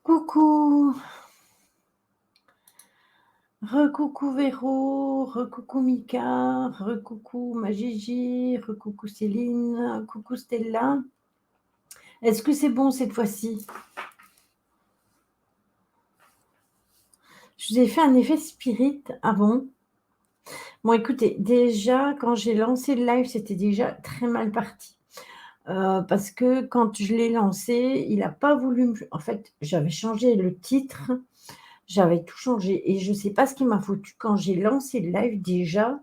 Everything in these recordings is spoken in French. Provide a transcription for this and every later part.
Coucou, recoucou Véro, recoucou Mika, recoucou ma Gigi, recoucou Céline, coucou Stella. Est-ce que c'est bon cette fois-ci? Je vous ai fait un effet spirit avant. Bon, écoutez, déjà, quand j'ai lancé le live, c'était déjà très mal parti. Parce que quand je l'ai lancé, il n'a pas voulu en fait, j'avais changé le titre, j'avais tout changé et je ne sais pas ce qui m'a foutu. Quand j'ai lancé le live déjà,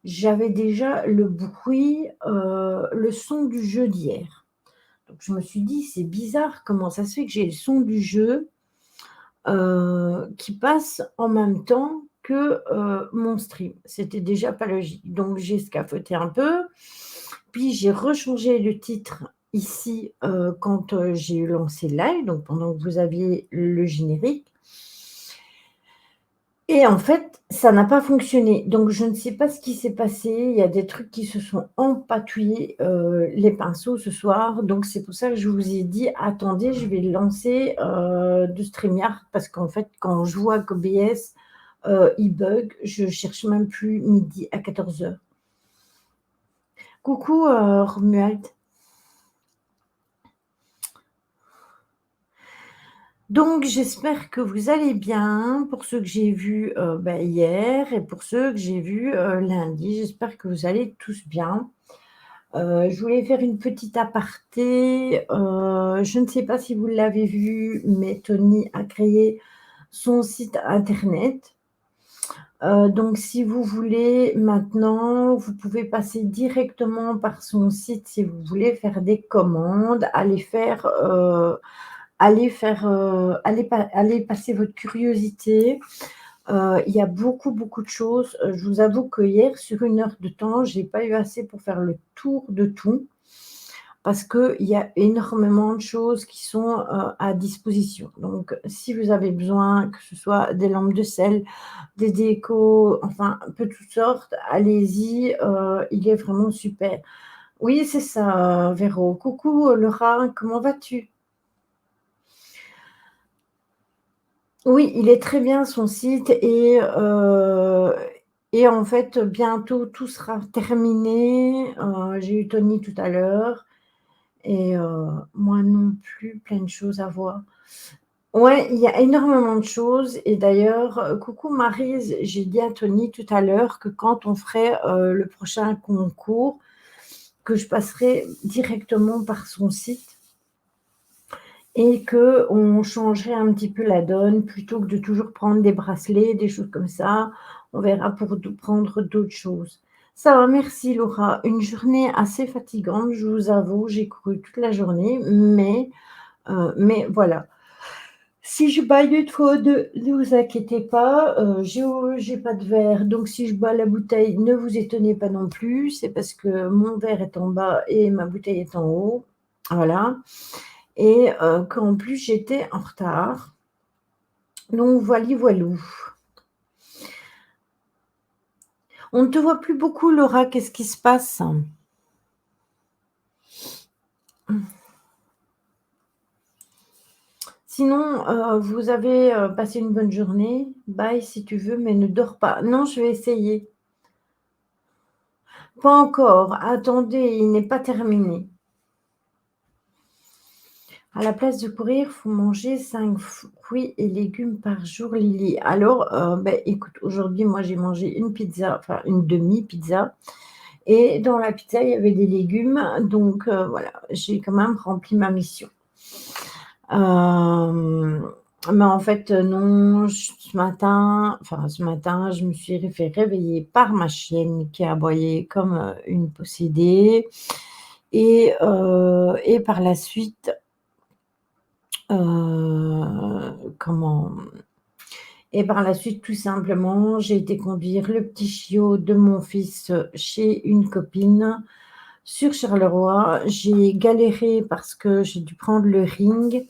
j'avais déjà le bruit, le son du jeu d'hier. Donc je me suis dit: «C'est bizarre, comment ça se fait que j'ai le son du jeu, qui passe en même temps que, mon stream?» C'était déjà pas logique. Donc j'ai scafoté un peu, puis j'ai rechangé le titre ici, quand, j'ai lancé le live, donc pendant que vous aviez le générique. Et en fait, ça n'a pas fonctionné. Donc je ne sais pas ce qui s'est passé. Il y a des trucs qui se sont empatouillés, les pinceaux ce soir. Donc c'est pour ça que je vous ai dit: «Attendez, je vais lancer, de StreamYard» parce qu'en fait, quand je vois qu'OBS, il bug, je cherche même plus midi à 14h. Coucou, Romuald. Donc j'espère que vous allez bien, pour ceux que j'ai vus, hier et pour ceux que j'ai vus, lundi. J'espère que vous allez tous bien. Je voulais faire une petite aparté, je ne sais pas si vous l'avez vu, mais Tony a créé son site internet. Donc si vous voulez maintenant, vous pouvez passer directement par son site si vous voulez faire des commandes, aller passer votre curiosité. Il y a beaucoup, beaucoup de choses. Je vous avoue que hier, sur 1 heure de temps, j'ai pas eu assez pour faire le tour de tout, parce qu'il y a énormément de choses qui sont, à disposition. Donc si vous avez besoin, que ce soit des lampes de sel, des décos, enfin un peu toutes sortes, allez-y, il est vraiment super. Oui, c'est ça, Véro. Coucou, Laura, comment vas-tu? Oui, il est très bien son site et en fait, bientôt tout sera terminé. J'ai eu Tony tout à l'heure et moi non plus, plein de choses à voir. Ouais, il y a énormément de choses et d'ailleurs, coucou Maryse, j'ai dit à Tony tout à l'heure que quand on ferait, le prochain concours, que je passerais directement par son site et qu'on changerait un petit peu la donne plutôt que de toujours prendre des bracelets, des choses comme ça. On verra pour prendre d'autres choses. Ça va, merci Laura. Une journée assez fatigante, je vous avoue, j'ai couru toute la journée, mais voilà. Si je baille une fois ou deux, ne vous inquiétez pas, j'ai pas de verre, donc si je bois la bouteille, ne vous étonnez pas non plus, c'est parce que mon verre est en bas et ma bouteille est en haut. Voilà et qu'en plus j'étais en retard. Donc voili voilou. On ne te voit plus beaucoup Laura, qu'est-ce qui se passe? Sinon, vous avez, passé une bonne journée? Bye si tu veux, mais ne dors pas. Non, je vais essayer. Pas encore, attendez, il n'est pas terminé. À la place de courir, faut manger 5 fruits et légumes par jour, Lily. Alors, écoute, aujourd'hui, moi, j'ai mangé une pizza, enfin une demi-pizza et dans la pizza, il y avait des légumes, donc voilà, j'ai quand même rempli ma mission. Hem, mais en fait, non, ce matin, je me suis fait réveiller par ma chienne qui a aboyé comme, une possédée et par la suite, comment et par la suite, tout simplement, j'ai été conduire le petit chiot de mon fils, chez une copine sur Charleroi. J'ai galéré parce que j'ai dû prendre le ring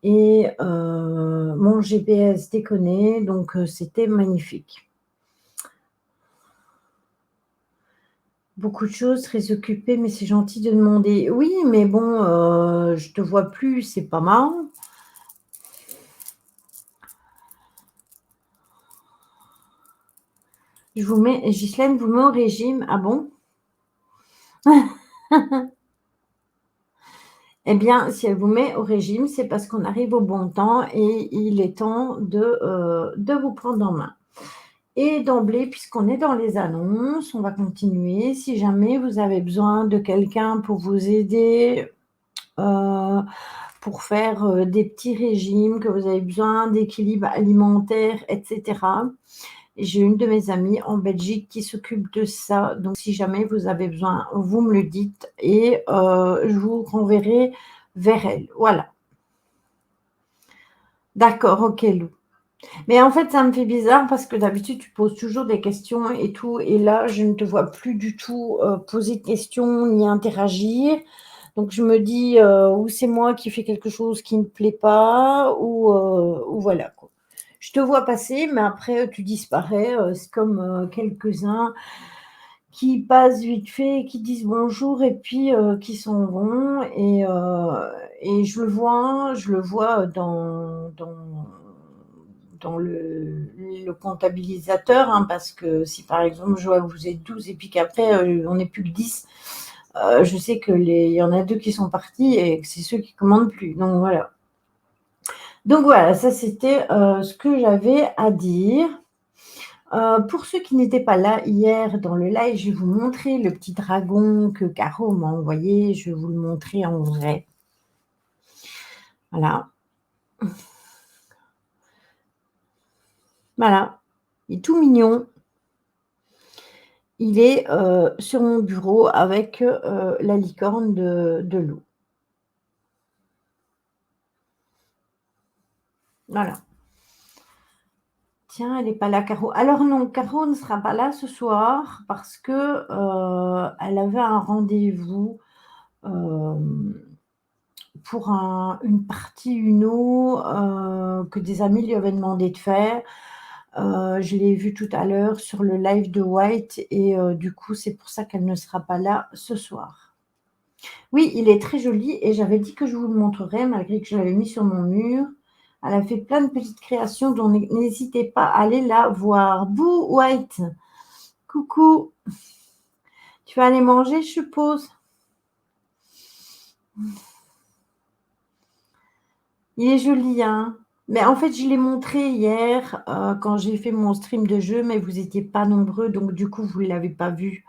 et mon GPS déconnait, donc c'était magnifique. Beaucoup de choses, très occupée, mais c'est gentil de demander. Oui, mais bon, je te vois plus, c'est pas marrant. Je vous mets Ghislaine vous met au régime. Ah bon? Eh bien, si elle vous met au régime, c'est parce qu'on arrive au bon temps et il est temps de vous prendre en main. Et d'emblée, puisqu'on est dans les annonces, on va continuer. Si jamais vous avez besoin de quelqu'un pour vous aider, heu, pour faire, des petits régimes, que vous avez besoin d'équilibre alimentaire et cetera. J'ai une de mes amies en Belgique qui s'occupe de ça, donc si jamais vous avez besoin, vous me le dites et je vous renverrai vers elle. Voilà. D'accord, OK Lou. Mais en fait, ça me fait bizarre parce que d'habitude, tu poses toujours des questions et tout et là, je ne te vois plus du tout, poser de questions ni interagir. Donc je me dis, ou c'est moi qui fais quelque chose qui ne plaît pas ou voilà quoi. Je te vois passer, mais après, tu disparais, c'est comme, quelques-uns qui passent vite fait, qui disent bonjour et puis, qui s'en vont et je le vois dans le comptabilisateur, hein, parce que si par exemple je vois que vous êtes 12 et puis qu'après, on n'est plus que 10, je sais que il y en a 2 qui sont partis et que c'est ceux qui commandent plus, donc voilà. Donc voilà, ça c'était, ce que j'avais à dire. Pour ceux qui n'étaient pas là hier dans le live, je vais vous montrer le petit dragon que Caro m'a envoyé. Je vais vous le montrer en vrai. Voilà. Voilà. Il est tout mignon. Il est, sur mon bureau avec, la licorne de Lou. Voilà. Tiens, elle est pas là, Caro. Alors non, Caro ne sera pas là ce soir parce que, elle avait un rendez-vous, hem pour une partie Uno, que des amis lui avaient demandé de faire. Je l'ai vue tout à l'heure sur le live de White et du coup, c'est pour ça qu'elle ne sera pas là ce soir. Oui, il est très joli et j'avais dit que je vous le montrerais malgré que je l'avais mis sur mon mur. Elle a fait plein de petites créations donc n'hésitez pas à aller la voir. Bouh White! Coucou! Tu vas aller manger, je suppose? Il est joli, hein? Mais en fait, je l'ai montré hier, quand j'ai fait mon stream de jeu, mais vous étiez pas nombreux, donc du coup, vous l'avez pas vu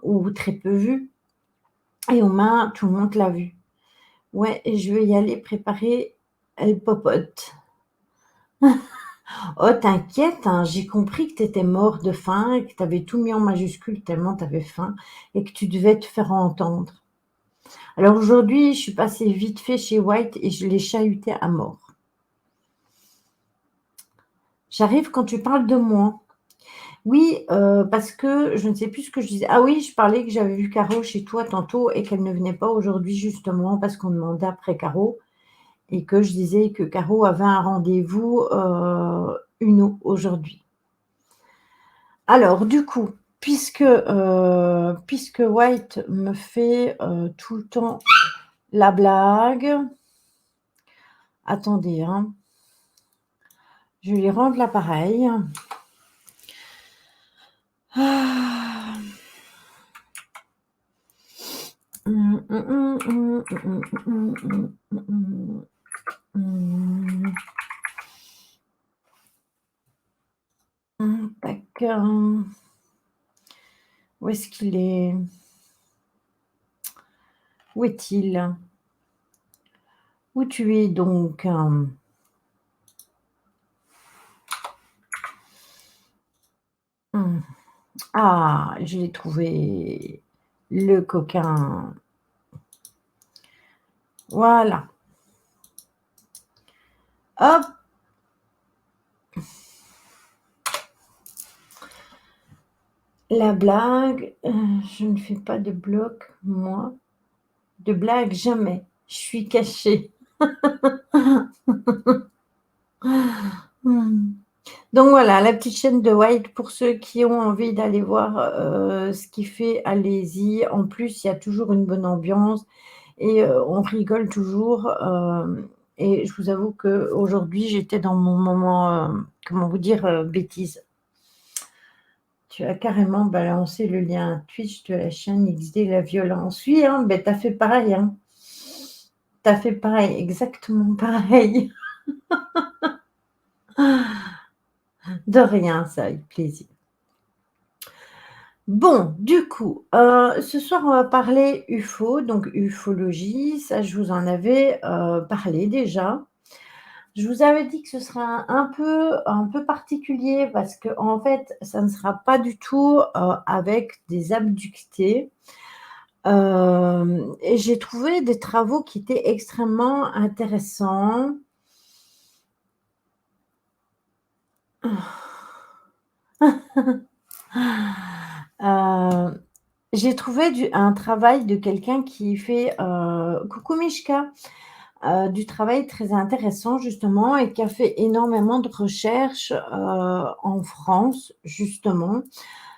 ou très peu vu et Romain, tout le monde l'a vu. Ouais et je vais y aller préparer elle popote. Oh t'inquiète, hein, j'ai compris que tu étais mort de faim et que tu avais tout mis en majuscule tellement tu avais faim et que tu devais te faire entendre. Alors aujourd'hui, je suis passée vite fait chez White et je l'ai chahuté à mort. J'arrive quand tu parles de moi. Oui, parce que je ne sais plus ce que je disais. Ah oui, je parlais que j'avais vu Caro chez toi tantôt et qu'elle ne venait pas aujourd'hui justement parce qu'on demandait après Caro et que je disais que Caro avait un rendez-vous, Uno aujourd'hui. Alors du coup, puisque White me fait, tout le temps la blague attendez, hein, je vais lui rendre l'appareil. Ah. Mmh, mmh, mmh, mmh, mmh, mmh, mmh, mmh, mmh, mmh. Tac, où est-ce qu'il est? Où est-il? Où tu es donc? Mmh. Ah, je l'ai trouvé, le coquin. Voilà. Hop. La blague, je ne fais pas de bloc, moi. De blague, jamais. Je suis cachée. Mmh. Donc voilà, la petite chaîne de White pour ceux qui ont envie d'aller voir, ce qu'il fait, allez-y. En plus, il y a toujours une bonne ambiance et on rigole toujours, et je vous avoue qu'aujourd'hui, j'étais dans mon moment, comment vous dire? Bêtise. Tu as carrément balancé le lien Twitch de la chaîne XD La Violence. Oui, hein, beh, tu as fait pareil, hein. Tu as fait pareil, exactement pareil. De rien, c'est avec plaisir. Bon, du coup, ce soir, on va parler UFO, donc ufologie, ça je vous en avais, parlé déjà. Je vous avais dit que ce serait un peu particulier parce qu'en fait, ça ne sera pas du tout, avec des abductés. Et j'ai trouvé des travaux qui étaient extrêmement intéressants. Heu, j'ai trouvé un travail de quelqu'un qui fait, coucou Mishka, du travail très intéressant justement et qui a fait énormément de recherches, en France justement.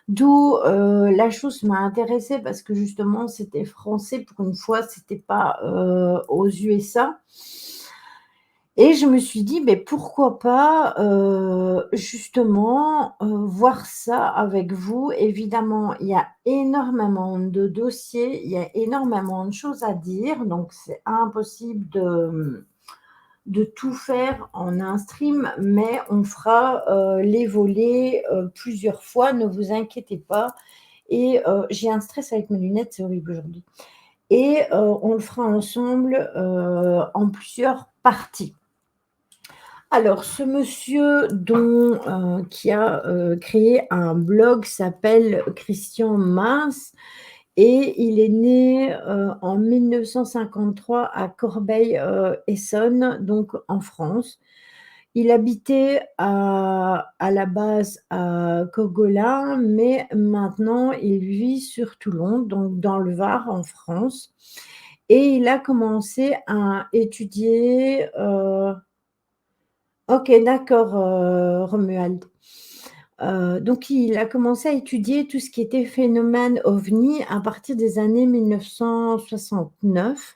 D'où, la chose m'a intéressée parce que justement c'était français pour une fois, c'était pas, aux USA et je me suis dit: «Beh, pourquoi pas, justement, voir ça avec vous?» Évidemment, il y a énormément de dossiers, il y a énormément de choses à dire, donc c'est impossible de tout faire en un stream, mais on fera, les volets, plusieurs fois, ne vous inquiétez pas et j'ai un stress avec mes lunettes, c'est horrible aujourd'hui et on le fera ensemble, en plusieurs parties. Alors ce monsieur qui a, créé un blog s'appelle Christian Mince et il est né, en 1953 à Corbeil, Essonnes, donc en France. Il habitait à la base à Cogolin, mais maintenant il vit sur Toulon, donc dans le Var en France et il a commencé à étudier, OK, d'accord, Romuald. Donc il a commencé à étudier tout ce qui était phénomène OVNI à partir des années 1969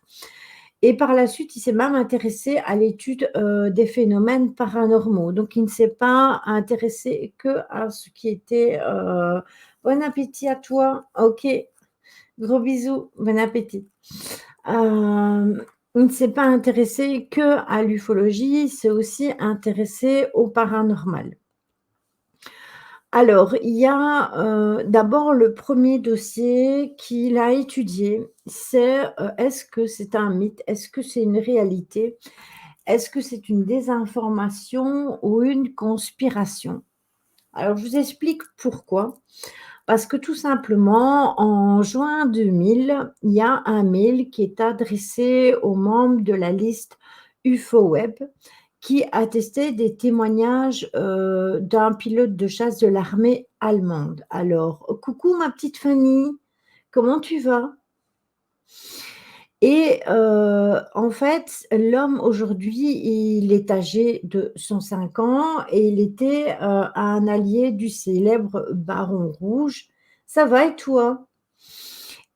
et par la suite, il s'est même intéressé à l'étude, des phénomènes paranormaux. Donc il ne s'est pas intéressé qu'à ce qui était, bon appétit à toi. OK, gros bisous, bon appétit. Hem, il ne s'est pas intéressé qu'à l'ufologie, il s'est aussi intéressé au paranormal. Alors, il y a, d'abord le premier dossier qu'il a étudié, c'est, est-ce que c'est un mythe? Est-ce que c'est une réalité? Est-ce que c'est une désinformation ou une conspiration? Alors, je vous explique pourquoi. Parce que tout simplement, en juin 2000, il y a un mail qui est adressé aux membres de la liste UFOWeb qui attestait des témoignages, d'un pilote de chasse de l'armée allemande. Alors: «Coucou ma petite Fanny, comment tu vas?» Et en fait, l'homme aujourd'hui, il est âgé de 105 ans et il était, un allié du célèbre Baron Rouge. Ça va et toi?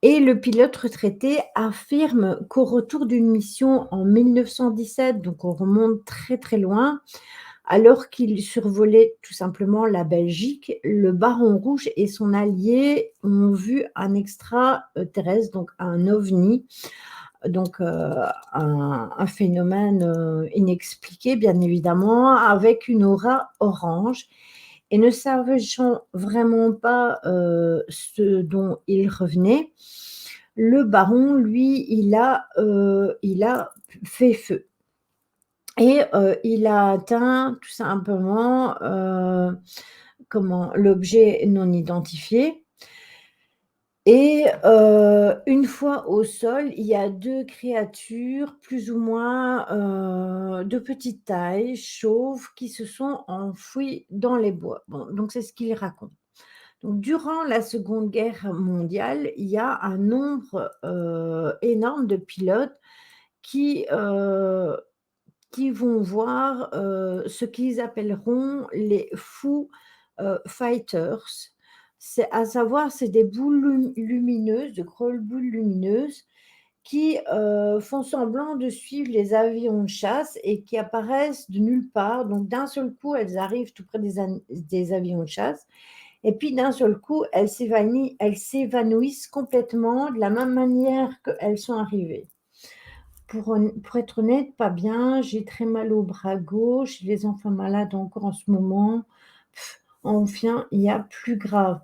Et le pilote retraité affirme qu'au retour d'une mission en 1917, donc on remonte très, très loin, alors qu'il survolait tout simplement la Belgique, le Baron Rouge et son allié ont vu un extraterrestre, donc un ovni, donc un phénomène, inexpliqué bien évidemment, avec une aura orange et ne sachant vraiment pas, ce dont il revenait, le baron lui, il a fait feu et il a atteint tout simplement, l'objet non identifié et une fois au sol, il y a 2 créatures plus ou moins, de petite taille, chauves, qui se sont enfouies dans les bois. Bon, donc c'est ce qu'il raconte. Donc durant la Seconde Guerre mondiale, il y a un nombre, énorme de pilotes qui, heu, qui vont voir, ce qu'ils appelleront les Foo, Fighters. C'est à savoir, c'est des boules lumineuses, de grosses boules lumineuses qui, font semblant de suivre les avions de chasse et qui apparaissent de nulle part. Donc d'un seul coup, elles arrivent tout près des avions de chasse et puis d'un seul coup, elles s'évanouissent complètement de la même manière qu'elles sont arrivées. Pour être honnête, pas bien, j'ai très mal au bras gauche, j'ai les enfants malades encore en ce moment. Enfin, il y a plus grave.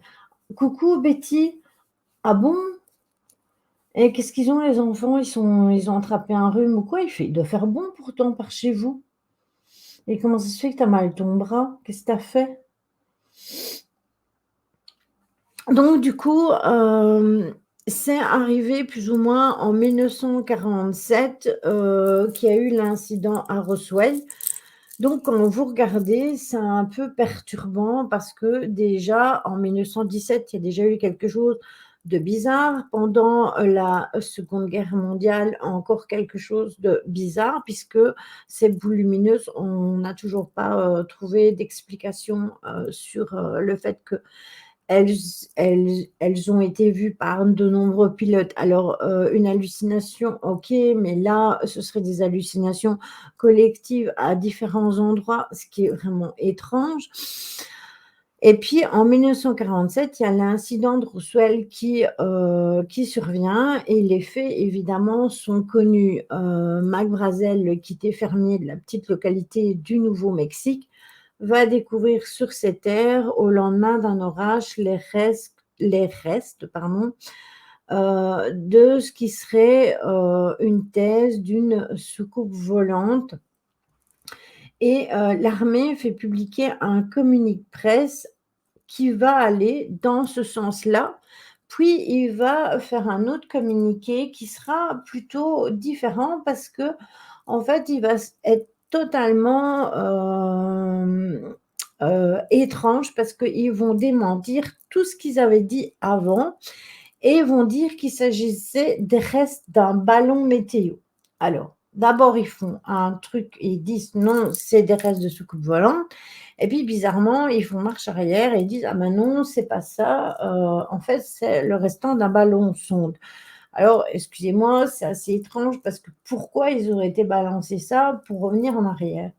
Coucou Betty. Ah bon? Et qu'est-ce qu'ils ont les enfants? Ils ont attrapé un rhume ou quoi? Il doit faire bon pourtant par chez vous. Et comment ça se fait que tu as mal ton bras? Qu'est-ce que tu as fait? Donc du coup, c'est arrivé plus ou moins en 1947, qu'il y a eu l'incident à Roswell. Donc quand vous regardez, c'est un peu perturbant parce que déjà en 1917, il y a déjà eu quelque chose de bizarre. Pendant, la Seconde Guerre mondiale, encore quelque chose de bizarre puisque ces boules lumineuses, on n'a toujours pas, trouvé d'explication, sur, le fait que elles elles ont été vues par de nombreux pilotes. Alors, une hallucination, OK, mais là, ce serait des hallucinations collectives à différents endroits, ce qui est vraiment étrange. Et puis en 1947, il y a l'incident de Roswell qui survient et les faits évidemment sont connus. Mac Brazel, qui était fermier de la petite localité du Nouveau-Mexique, va découvrir sur ces terres, au lendemain d'un orage, les restes pardon, de ce qui serait, une thèse d'une soucoupe volante et l'armée fait publier un communiqué de presse qui va aller dans ce sens-là. Puis il va faire un autre communiqué qui sera plutôt différent parce qu'en fait, il va être totalement, étrange parce qu'ils vont démentir tout ce qu'ils avaient dit avant et vont dire qu'il s'agissait des restes d'un ballon météo. Alors, d'abord, ils font un truc, ils disent: «Non, c'est des restes de soucoupe volante» et puis bizarrement, ils font marche arrière et ils disent: «Ah ben non, c'est pas ça, en fait, c'est le restant d'un ballon sonde». Alors, excusez-moi, c'est assez étrange parce que pourquoi ils auraient été balancer ça pour revenir en arrière?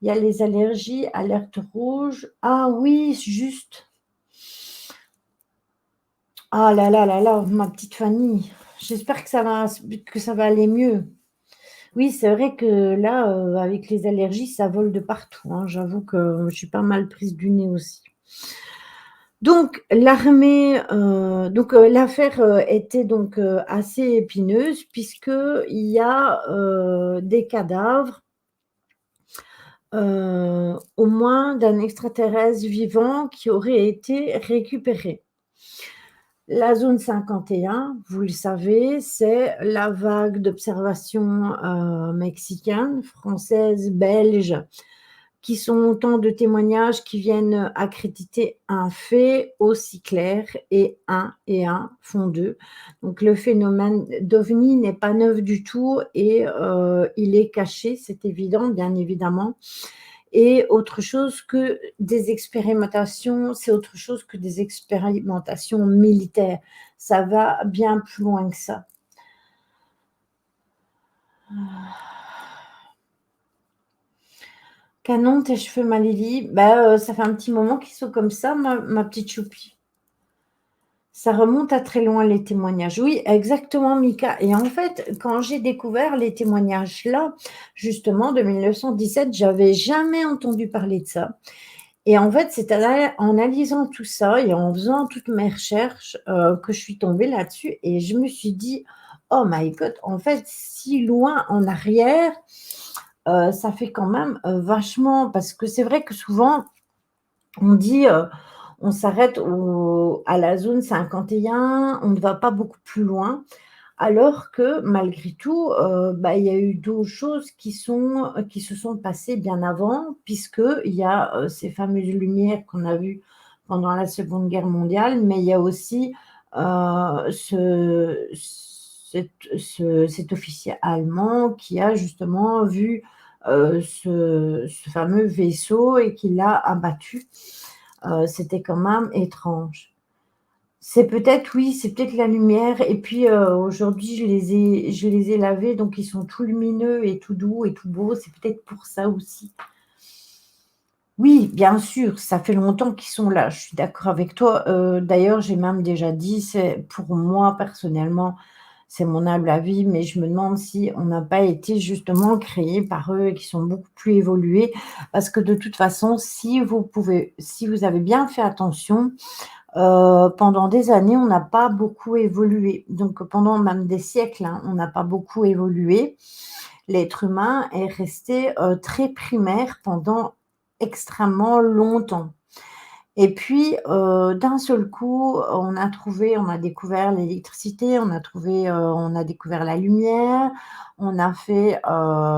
Il y a les allergies, alerte rouge. Ah oui, juste. Ah là là là là, ma petite Fanny, j'espère que ça va aller mieux. Oui, c'est vrai que là, avec les allergies, ça vole de partout, hein. J'avoue que je suis pas mal prise du nez aussi. Donc l'armée, l'affaire, était donc, assez épineuse puisqu'il y a, des cadavres, au moins d'un extraterrestre vivant qui aurait été récupéré. La zone 51, vous le savez, c'est la vague d'observation, mexicaine, française, belge, qui sont autant de témoignages qui viennent accréditer un fait aussi clair et un font 2. Donc le phénomène d'OVNI n'est pas neuf du tout et il est caché, c'est évident, bien évidemment. Et autre chose que des expérimentations, c'est autre chose que des expérimentations militaires. Ça va bien plus loin que ça. Canon, tes cheveux Malélie, bah, ça fait un petit moment qu'ils sont comme ça, ma petite choupie. Ça remonte à très loin les témoignages. Oui, exactement Mika et en fait, quand j'ai découvert les témoignages là, justement de 1917, j'avais jamais entendu parler de ça et en fait, c'est en analysant tout ça et en faisant toutes mes recherches, que je suis tombée là-dessus et je me suis dit: «Oh my God, en fait, si loin en arrière, ça fait quand même, vachement» parce que c'est vrai que souvent on dit, on s'arrête à la zone 51, on ne va pas beaucoup plus loin, alors que malgré tout, bah, il y a eu d'autres choses qui se sont passées bien avant, puisqu'il y a, ces fameuses lumières qu'on a vues pendant la Seconde Guerre mondiale, mais il y a aussi, cet officier allemand qui a justement vu, ce fameux vaisseau et qui l'a abattu. C'était quand même étrange. C'est peut-être oui, c'est peut-être la lumière et puis, aujourd'hui je les ai lavés donc ils sont tout lumineux et tout doux et tout beaux, c'est peut-être pour ça aussi. Oui, bien sûr, ça fait longtemps qu'ils sont là, je suis d'accord avec toi, d'ailleurs j'ai même déjà dit, c'est pour moi personnellement, c'est mon humble avis, mais je me demande si on n'a pas été justement créés par eux et qui sont beaucoup plus évolués. Parce que de toute façon, si vous avez bien fait attention, pendant des années, on n'a pas beaucoup évolué. Donc pendant même des siècles, hein, on n'a pas beaucoup évolué. L'être humain est resté, très primaire pendant extrêmement longtemps. Et puis, d'un seul coup, on a découvert l'électricité, on a découvert la lumière, on a fait,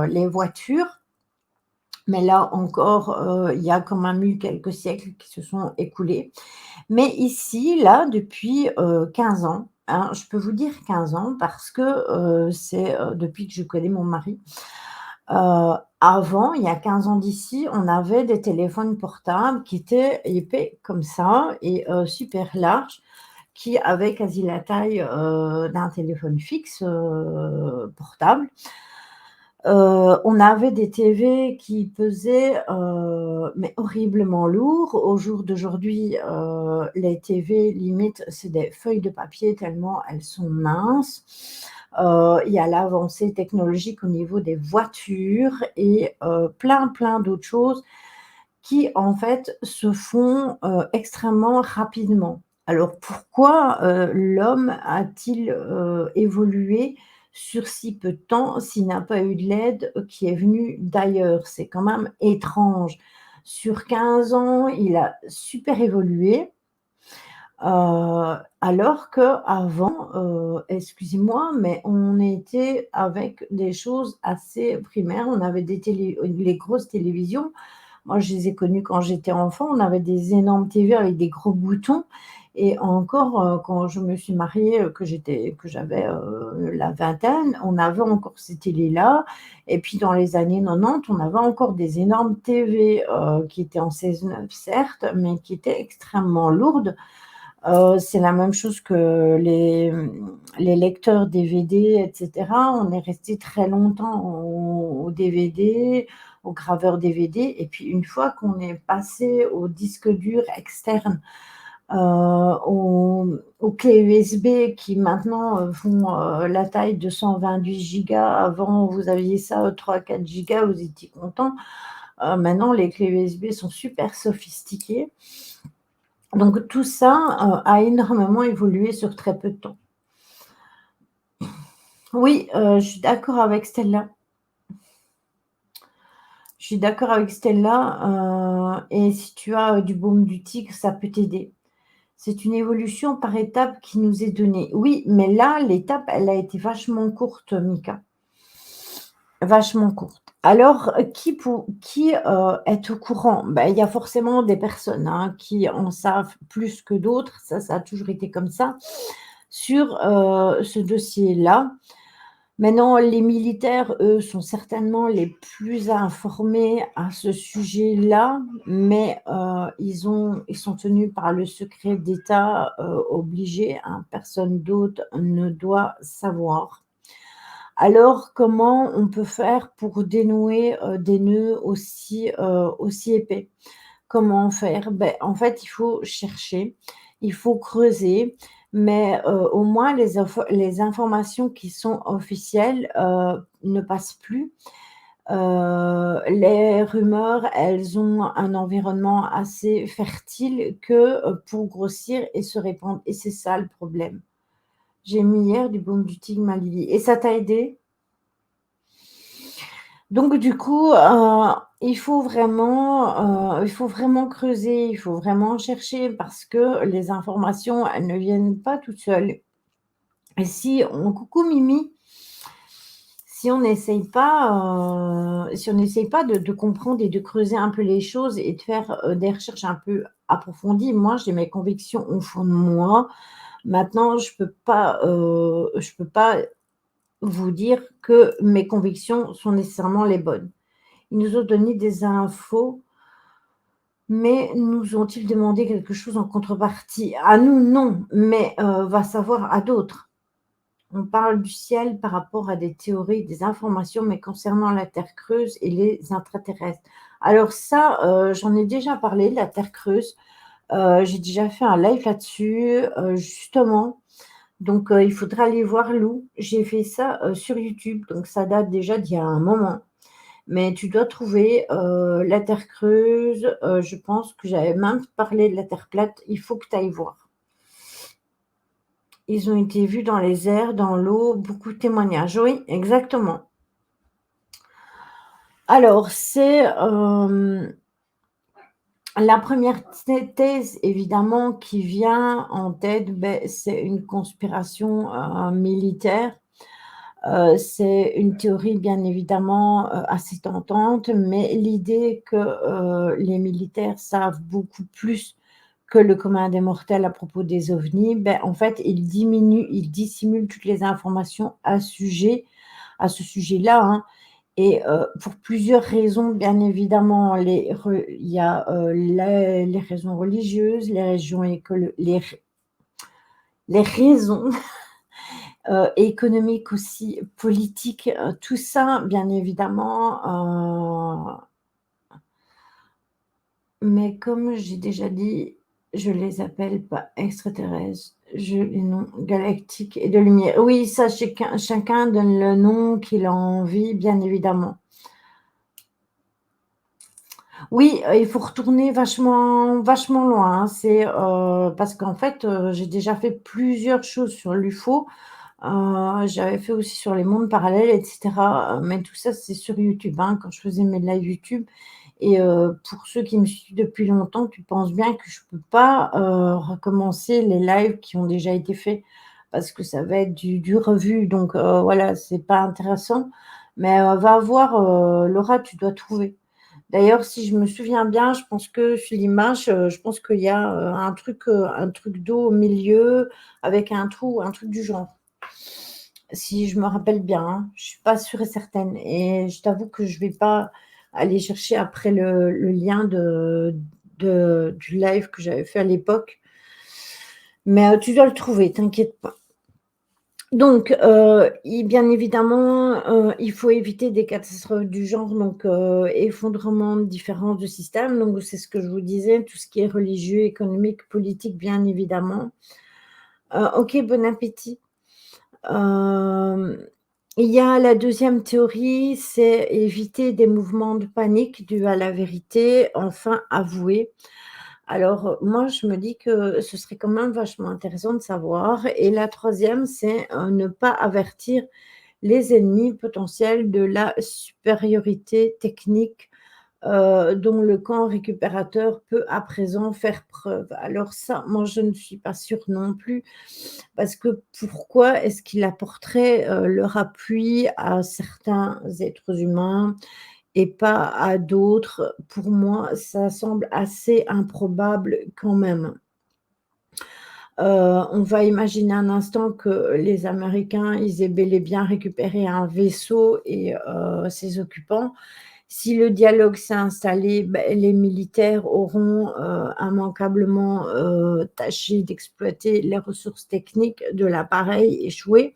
les voitures, mais là encore, il y a quand même eu quelques siècles qui se sont écoulés. Mais ici, là, depuis, 15 ans, hein, je peux vous dire 15 ans parce que, c'est, depuis que je connais mon mari. Avant, il y a 15 ans d'ici, on avait des téléphones portables qui étaient épais comme ça et super larges, qui avaient quasi la taille, d'un téléphone fixe, portable. On avait des TV qui pesaient, mais horriblement lourds. Au jour d'aujourd'hui, les TV limite, c'est des feuilles de papier tellement elles sont minces. Il y a l'avancée technologique au niveau des voitures et plein, plein d'autres choses qui, en fait, se font, extrêmement rapidement. Alors pourquoi, l'homme a-t-il, évolué sur si peu de temps s'il n'a pas eu de l'aide, qui est venue d'ailleurs? C'est quand même étrange. Sur 15 ans, il a super évolué, alors qu'avant, excusez-moi, mais on était avec des choses assez primaires. On avait des télé les grosses télévisions. Moi, je les ai connues quand j'étais enfant. On avait des énormes TV avec des gros boutons et encore, quand je me suis mariée, que j'avais, la vingtaine, on avait encore ces télés-là et puis dans les années 90, on avait encore des énormes TV, qui étaient en 16:9 certes, mais qui étaient extrêmement lourdes. C'est la même chose que les lecteurs DVD et cetera. On est resté très longtemps au DVD, au graveur DVD et puis une fois qu'on est passé au disque dur externe, aux clés USB qui maintenant, font, la taille de 128 gigas. Avant, vous aviez ça, 3-4 gigas, vous étiez content. Maintenant, les clés USB sont super sophistiquées. Donc tout ça, a énormément évolué sur très peu de temps. Oui, je suis d'accord avec Stella. Je suis d'accord avec Stella, et si tu as, du baume du tigre, ça peut t'aider. C'est une évolution par étapes qui nous est donnée. Oui, mais là, l'étape, elle a été vachement courte, Mika, vachement courte. Alors, qui est au courant? Ben, il y a forcément des personnes, hein, qui en savent plus que d'autres, ça a toujours été comme ça, sur, ce dossier-là. Maintenant, les militaires, eux, sont certainement les plus informés à ce sujet-là, mais ils sont tenus par le secret d'État, obligé, hein, personne d'autre ne doit savoir. Alors, comment on peut faire pour dénouer, des nœuds aussi épais? Comment faire? Beh, en fait, il faut chercher, il faut creuser, mais au moins les informations qui sont officielles, ne passent plus. Les rumeurs, elles ont un environnement assez fertile que, pour grossir et se répandre et c'est ça le problème. J'ai mis hier du baume du tigre Malibi et ça t'a aidé? Donc du coup, il faut vraiment creuser, il faut vraiment chercher parce que les informations, elles ne viennent pas toutes seules. Et si on coucou Mimi, si on n'essaye pas de comprendre et de creuser un peu les choses et de faire, des recherches un peu approfondies. Moi, j'ai mes convictions au fond de moi. Maintenant, je peux pas vous dire que mes convictions sont nécessairement les bonnes. Ils nous ont donné des infos, mais nous ont-ils demandé quelque chose en contrepartie? À nous, non, mais va savoir à d'autres. On parle du ciel par rapport à des théories, des informations, mais concernant la terre creuse et les extraterrestres. Alors ça, j'en ai déjà parlé de la terre creuse. J'ai déjà fait un live là-dessus, justement. Donc il faudra aller voir Lou. J'ai fait ça, sur YouTube, donc ça date déjà d'il y a un moment. Mais tu dois trouver, la terre creuse, je pense que j'avais même parlé de la terre plate, il faut que tu ailles voir. Ils ont été vus dans les airs, dans l'eau, beaucoup de témoignages. Oui, exactement. Alors c'est, la première thèse évidemment qui vient en tête, beh, c'est une conspiration, militaire. C'est une théorie bien évidemment, assez tentante, mais l'idée que, les militaires savent beaucoup plus que le commun des mortels à propos des ovnis, beh, en fait, ils dissimulent toutes les informations à ce sujet-là, hein, et pour plusieurs raisons, bien évidemment, il y a, les raisons religieuses, les raisons économiques aussi, politiques, tout ça, bien évidemment, mais comme j'ai déjà dit, je les appelle pas extraterrestres, je les nomme galactiques et de lumière. Oui, ça, chacun donne le nom qu'il a envie, bien évidemment. Oui, il faut retourner vachement loin, hein. C'est, parce qu'en fait, j'ai déjà fait plusieurs choses sur l'UFO. J'avais fait aussi sur les mondes parallèles et cetera, mais tout ça, c'est sur YouTube, hein, quand je faisais mes lives YouTube et pour ceux qui me suivent depuis longtemps, tu penses bien que je peux pas, recommencer les lives qui ont déjà été faits parce que ça va être du revu donc voilà, c'est pas intéressant. Mais va voir, Laura, tu dois trouver. D'ailleurs, si je me souviens bien, je pense que sur l'image, je pense qu'il y a, un truc d'eau au milieu avec un trou, un truc du genre. Si je me rappelle bien, hein, je suis pas sûre et certaine et je t'avoue que je vais pas aller chercher après le lien du live que j'avais fait à l'époque, mais tu dois le trouver, t'inquiète pas. Donc, bien évidemment, il faut éviter des catastrophes du genre, donc, effondrement de différences de système, donc c'est ce que je vous disais, tout ce qui est religieux, économique, politique, bien évidemment. OK, bon appétit. Hem, il y a la deuxième théorie, c'est éviter des mouvements de panique dus à la vérité enfin avouée. Alors, moi, je me dis que ce serait quand même vachement intéressant de savoir et la troisième, c'est, ne pas avertir les ennemis potentiels de la supériorité technique, dont le camp récupérateur peut à présent faire preuve. Alors ça, moi, je ne suis pas sûre non plus, parce que pourquoi est-ce qu'il apporterait, leur appui à certains êtres humains et pas à d'autres? Pour moi, ça semble assez improbable quand même. On va imaginer un instant que les Américains, ils aient bel et bien récupéré un vaisseau et ses occupants. Si le dialogue s'est installé, les militaires auront, immanquablement, tâché d'exploiter les ressources techniques de l'appareil échoué.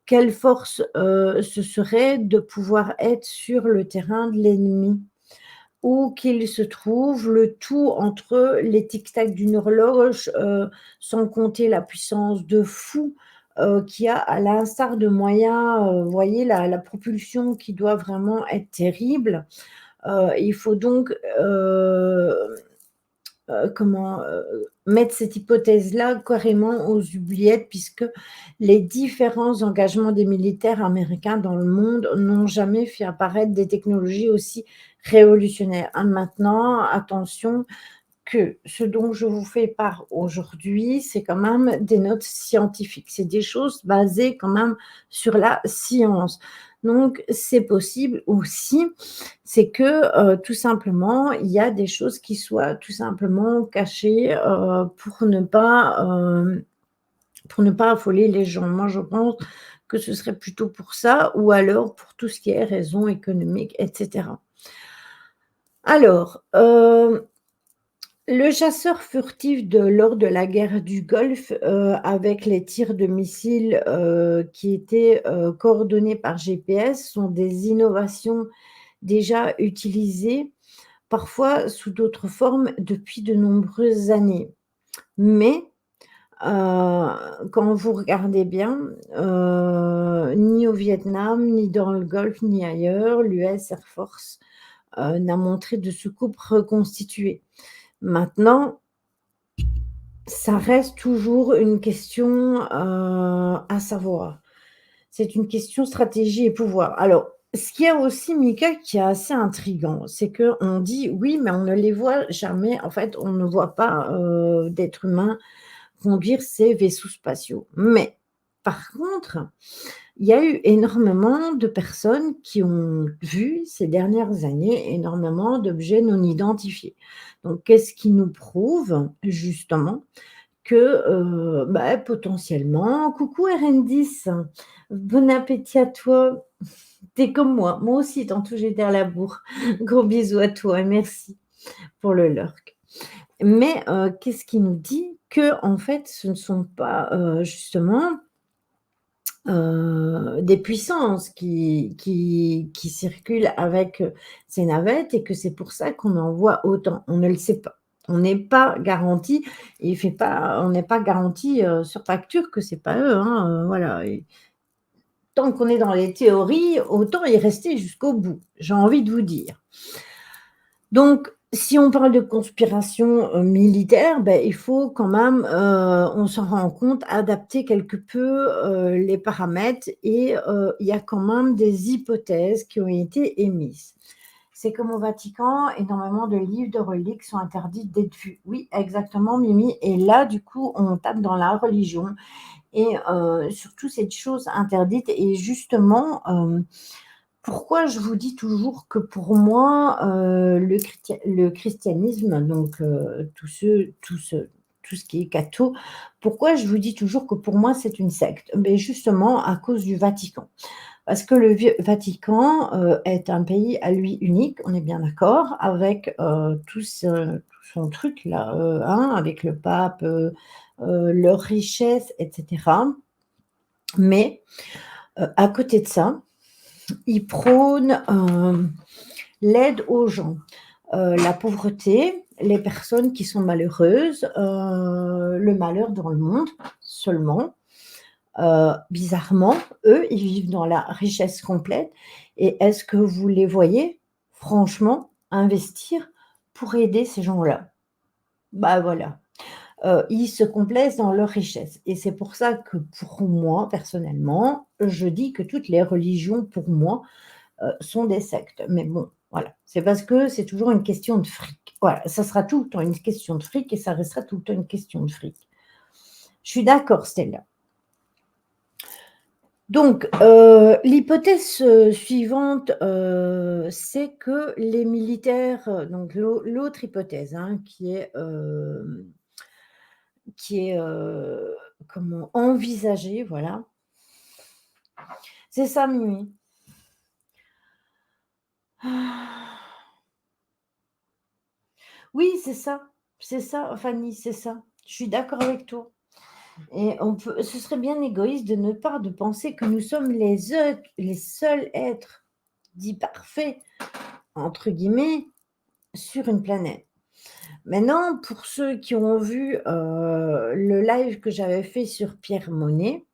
Quelle force, ce serait de pouvoir être sur le terrain de l'ennemi, où qu'il se trouve, le tout entre les tic-tac d'une horloge, sans compter la puissance de fou, qu'il y a à l'instar de moyens, vous voyez la propulsion qui doit vraiment être terrible. Il faut donc, mettre cette hypothèse-là carrément aux oubliettes puisque les différents engagements des militaires américains dans le monde n'ont jamais fait apparaître des technologies aussi révolutionnaires. Maintenant, attention, que ce dont je vous fais part aujourd'hui, c'est quand même des notes scientifiques. C'est des choses basées quand même sur la science. Donc c'est possible aussi, c'est que, tout simplement, il y a des choses qui soient tout simplement cachées, pour ne pas affoler les gens. Moi, je pense que ce serait plutôt pour ça ou alors pour tout ce qui est raisons économiques et cetera. Alors, le chasseur furtif lors de la guerre du Golfe, avec les tirs de missiles, qui étaient, coordonnés par GPS sont des innovations déjà utilisées, parfois sous d'autres formes depuis de nombreuses années. Mais, quand vous regardez bien, ni au Vietnam, ni dans le Golfe, ni ailleurs, l'US Air Force, n'a montré de soucoupe reconstituée. Maintenant, ça reste toujours une question, à savoir. C'est une question stratégie et pouvoir. Alors, ce qu'il y a aussi, Mika, qui est assez intriguant, c'est qu'on dit: «Oui, mais on ne les voit jamais». En fait, on ne voit pas, d'êtres humains conduire ces vaisseaux spatiaux. Mais par contre, il y a eu énormément de personnes qui ont vu ces dernières années énormément d'objets non identifiés. Donc qu'est-ce qui nous prouve justement que, potentiellement coucou RN10, bon appétit à toi. Tu es comme moi aussi tantôt j'étais à la bourre. Gros bisous à toi et merci pour le lurk. Mais, qu'est-ce qui nous dit qu'en fait ce ne sont pas, justement, des puissances qui circulent avec, ces navettes et que c'est pour ça qu'on en voit autant? On ne le sait pas. On n'est pas garanti et il fait pas on n'est pas garanti, sur facture que c'est pas eux, hein, voilà et tant qu'on est dans les théories, autant y rester jusqu'au bout, j'ai envie de vous dire. Donc, si on parle de conspiration, militaire, il faut quand même, on s'en rend compte, adapter quelque peu, les paramètres et il y a quand même des hypothèses qui ont été émises. C'est comme au Vatican, énormément de livres, de reliques sont interdits d'être vus. Oui, exactement Mimi et là, du coup, on tape dans la religion et surtout cette chose interdite et justement, pourquoi je vous dis toujours que pour moi, le christianisme, donc tout ce qui est catho, pourquoi je vous dis toujours que pour moi c'est une secte? Beh, justement à cause du Vatican. Parce que le Vatican, est un pays à lui unique, on est bien d'accord, avec, tout son truc là, hein, avec le pape, leurs richesses et cetera. Mais, à côté de ça, il prône, l'aide aux gens, la pauvreté, les personnes qui sont malheureuses, le malheur dans le monde seulement. Bizarrement, eux, ils vivent dans la richesse complète et est-ce que vous les voyez, franchement, investir pour aider ces gens-là? Bah, voilà, ils se complaisent dans leur richesse et c'est pour ça que pour moi, personnellement, je dis que toutes les religions, pour moi, sont des sectes. Mais bon, voilà, c'est parce que c'est toujours une question de fric. Voilà, ça sera tout le temps une question de fric et ça restera tout le temps une question de fric. Je suis d'accord, Stella. Donc, l'hypothèse, suivante, c'est que les militaires, donc l'autre hypothèse, hein, qui est comment envisagée, voilà. C'est ça, Mimi? Ah, oui, c'est ça, Fanny, c'est ça. Je suis d'accord avec toi et on peut ce serait bien égoïste de notre part de penser que nous sommes les seuls êtres dits «parfaits» entre guillemets sur une planète. Maintenant, pour ceux qui ont vu, le live que j'avais fait sur Pierre Monnet,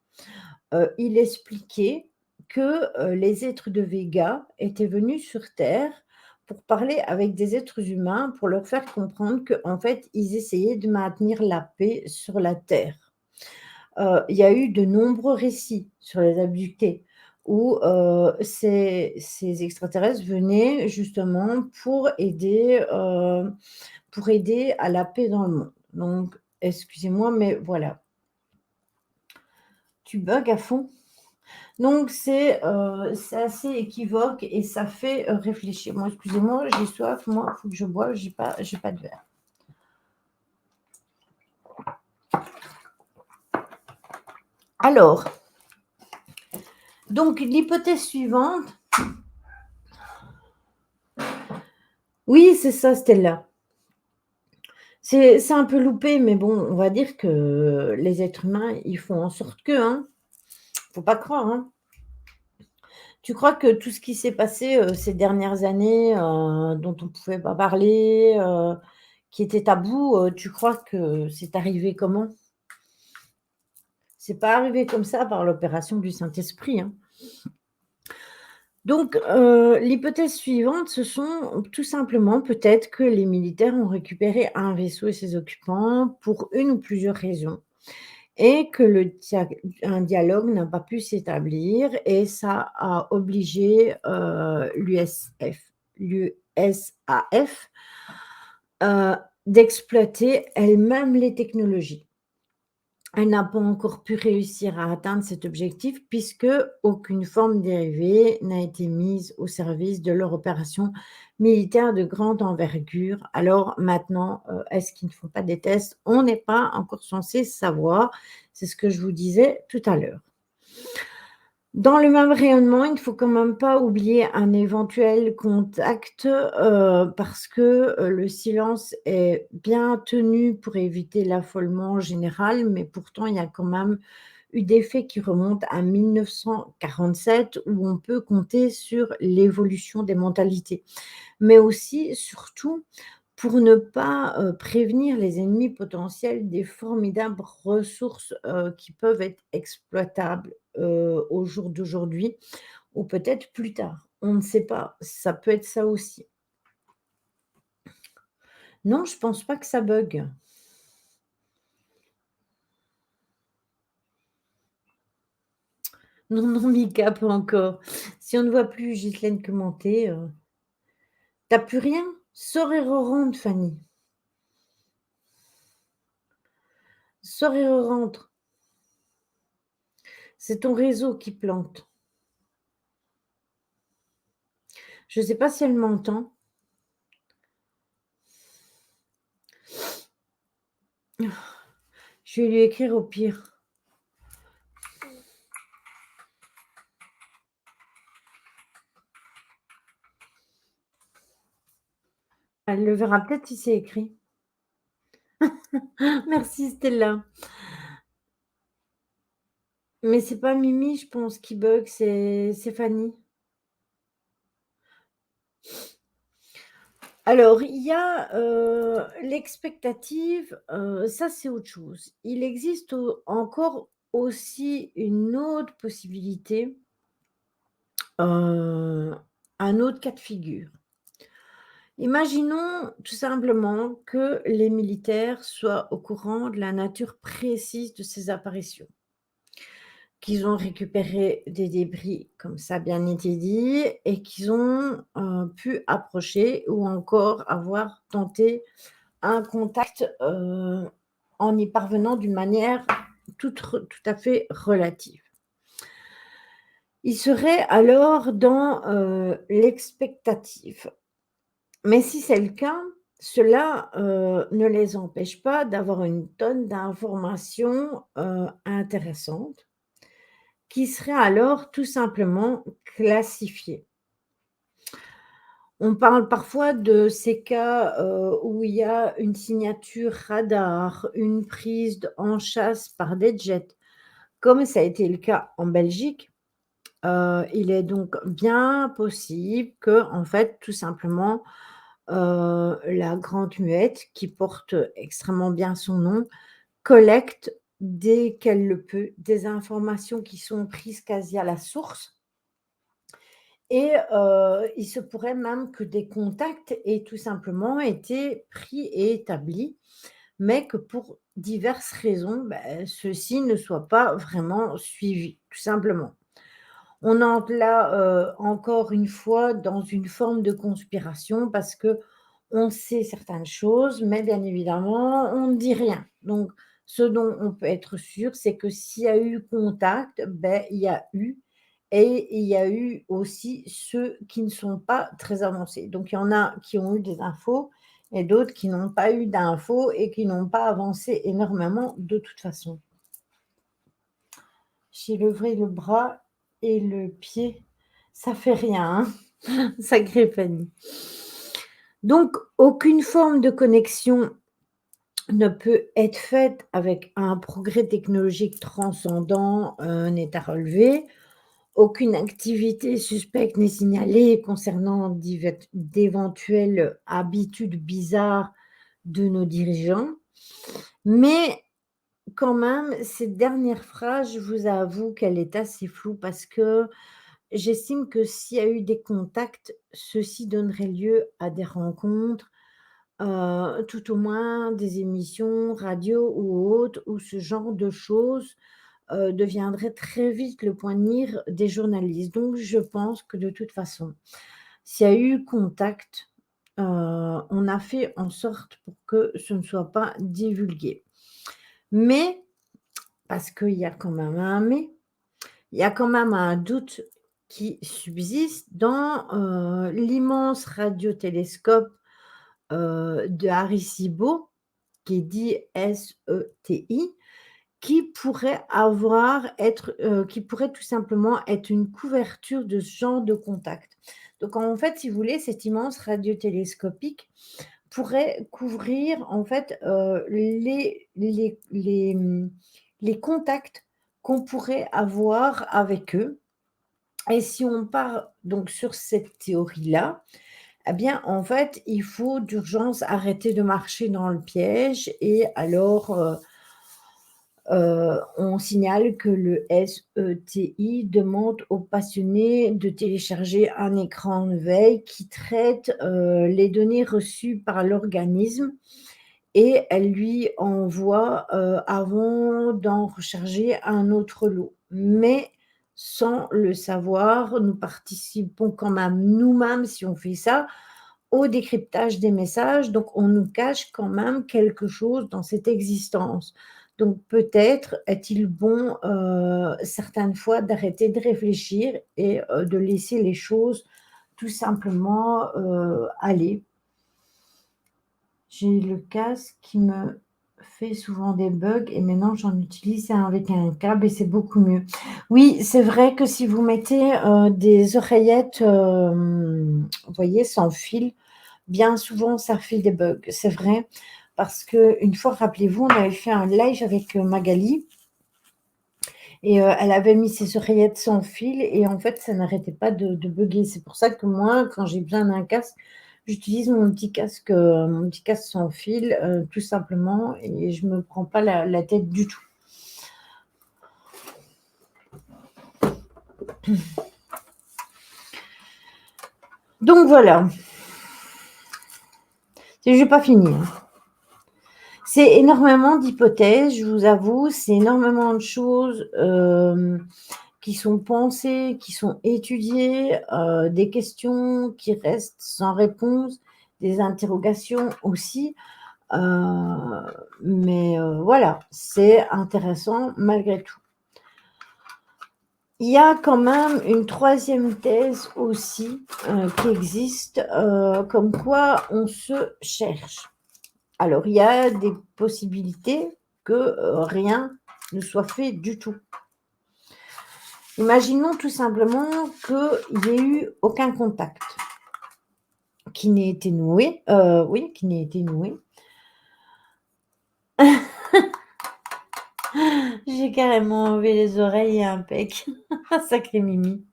il expliquait que, les êtres de Vega étaient venus sur Terre pour parler avec des êtres humains, pour leur faire comprendre qu'en fait, ils essayaient de maintenir la paix sur la Terre. Il y a eu de nombreux récits sur les abductés où, ces extraterrestres venaient justement pour aider à la paix dans le monde. Donc, excusez-moi, mais voilà. Tu bugs à fond. Donc, c'est assez équivoque et ça fait réfléchir. Moi, excusez-moi, j'ai soif. Moi, il faut que je boive. J'ai pas de verre. Alors, donc, l'hypothèse suivante. Oui, c'est ça, Stella. C'est un peu loupé, mais bon, on va dire que les êtres humains, ils font en sorte que, hein. Faut pas croire, hein. Tu crois que tout ce qui s'est passé, ces dernières années, dont on pouvait pas parler, qui était tabou, tu crois que c'est arrivé comment? C'est pas arrivé comme ça par l'opération du Saint-Esprit, hein. Donc, l'hypothèse suivante, ce sont tout simplement peut-être que les militaires ont récupéré un vaisseau et ses occupants pour une ou plusieurs raisons. Et que un dialogue n'a pas pu s'établir et ça a obligé, l'USAF, heu, d'exploiter elle-même les technologies. Elle n'a pas encore pu réussir à atteindre cet objectif puisque aucune forme dérivée n'a été mise au service de leur opération militaire de grande envergure. Alors maintenant, est-ce qu'ils ne font pas des tests? On n'est pas encore censé savoir. C'est ce que je vous disais tout à l'heure. Dans le même rayonnement, il ne faut quand même pas oublier un éventuel contact, parce que, le silence est bien tenu pour éviter l'affolement général, mais pourtant il y a quand même eu des faits qui remontent à 1947 où on peut compter sur l'évolution des mentalités. Mais aussi, surtout, pour ne pas, prévenir les ennemis potentiels des formidables ressources, qui peuvent être exploitables, au jour d'aujourd'hui ou peut-être plus tard. On ne sait pas, ça peut être ça aussi. Non, je pense pas que ça bug. Non, non, Mika, pas encore. Si on ne voit plus Ghislaine commenter, tu plus rien? Sors et re-rentre, Fanny. Sors et re-rentre. C'est ton réseau qui plante. Je ne sais pas si elle m'entend. Je vais lui écrire au pire. Elle le verra peut-être si c'est écrit. Merci Stella. Mais c'est pas Mimi, je pense, qui bug, c'est Fanny. Alors, il y a, l'expectative, ça, c'est autre chose. Il existe encore aussi une autre possibilité, heu, un autre cas de figure. Imaginons tout simplement que les militaires soient au courant de la nature précise de ces apparitions, qu'ils ont récupéré des débris, comme ça a bien été dit, et qu'ils ont, pu approcher ou encore avoir tenté un contact, en y parvenant d'une manière tout à fait relative. Ils seraient alors dans, l'expectative. Mais si c'est le cas, cela, ne les empêche pas d'avoir une tonne d'informations, intéressantes qui seraient alors tout simplement classifiées. On parle parfois de ces cas, où il y a une signature radar, une prise en chasse par des jets, comme ça a été le cas en Belgique. Il est donc bien possible que, en fait, tout simplement, la grande muette, qui porte extrêmement bien son nom, collecte dès qu'elle le peut des informations qui sont prises quasi à la source et il se pourrait même que des contacts aient tout simplement été pris et établis, mais que pour diverses raisons, ceux-ci ne soient pas vraiment suivis, tout simplement. On entre là, encore une fois dans une forme de conspiration parce qu'on sait certaines choses, mais bien évidemment, on ne dit rien. Donc ce dont on peut être sûr, c'est que s'il y a eu contact, il y a eu et il y a eu aussi ceux qui ne sont pas très avancés. Donc il y en a qui ont eu des infos et d'autres qui n'ont pas eu d'infos et qui n'ont pas avancé énormément de toute façon. J'ai levé le bras et le pied, ça fait rien, hein, sacrée Fanny. Donc aucune forme de connexion ne peut être faite avec un progrès technologique transcendant, n'est à relever. Aucune activité suspecte n'est signalée concernant d'éventuelles habitudes bizarres de nos dirigeants. Mais quand même, cette dernière phrase, je vous avoue qu'elle est assez floue parce que j'estime que s'il y a eu des contacts, ceux-ci donneraient lieu à des rencontres, tout au moins des émissions radio ou autres, où ce genre de choses, deviendrait très vite le point de mire des journalistes. Donc je pense que de toute façon, s'il y a eu contact, on a fait en sorte pour que ce ne soit pas divulgué. Mais, parce qu'il y a quand même un mais, il y a quand même un doute qui subsiste dans, l'immense radiotélescope, de Arecibo, qui est dit SETI, qui pourrait tout simplement être une couverture de ce genre de contact. Donc en fait, si vous voulez, cet immense radiotélescopique pourrait couvrir en fait, les contacts qu'on pourrait avoir avec eux et si on part donc sur cette théorie-là, eh bien, en fait, il faut d'urgence arrêter de marcher dans le piège et alors, on signale que le SETI demande aux passionnés de télécharger un écran de veille qui traite, les données reçues par l'organisme et elle lui envoie, avant d'en recharger un autre lot. Mais sans le savoir, nous participons quand même nous-mêmes, si on fait ça, au décryptage des messages, donc on nous cache quand même quelque chose dans cette existence. Donc peut-être est-il bon, certaines fois d'arrêter de réfléchir et de laisser les choses tout simplement, aller. J'ai le casque qui me fait souvent des bugs et maintenant j'en utilise avec un câble et c'est beaucoup mieux. Oui, c'est vrai que si vous mettez, des oreillettes, vous voyez, sans fil, bien souvent ça fait des bugs, c'est vrai. Parce qu'une fois, rappelez-vous, on avait fait un live avec, Magali et elle avait mis ses oreillettes sans fil et en fait, ça n'arrêtait pas de bugger. C'est pour ça que moi, quand j'ai besoin d'un casque, j'utilise mon petit casque sans fil, tout simplement et je me prends pas la tête du tout. Donc voilà. J'ai pas fini, hein. C'est énormément d'hypothèses, je vous avoue, c'est énormément de choses, qui sont pensées, qui sont étudiées, des questions qui restent sans réponse, des interrogations aussi, heu, mais voilà, c'est intéressant malgré tout. Il y a quand même une troisième thèse aussi, qui existe, comme quoi on se cherche. Alors, il y a des possibilités que, rien ne soit fait du tout. Imaginons tout simplement qu'il n'y ait eu aucun contact qui n'ait été noué, oui, qui n'ait été noué. J'ai carrément enlevé les oreilles et impec. Sacré Mimi.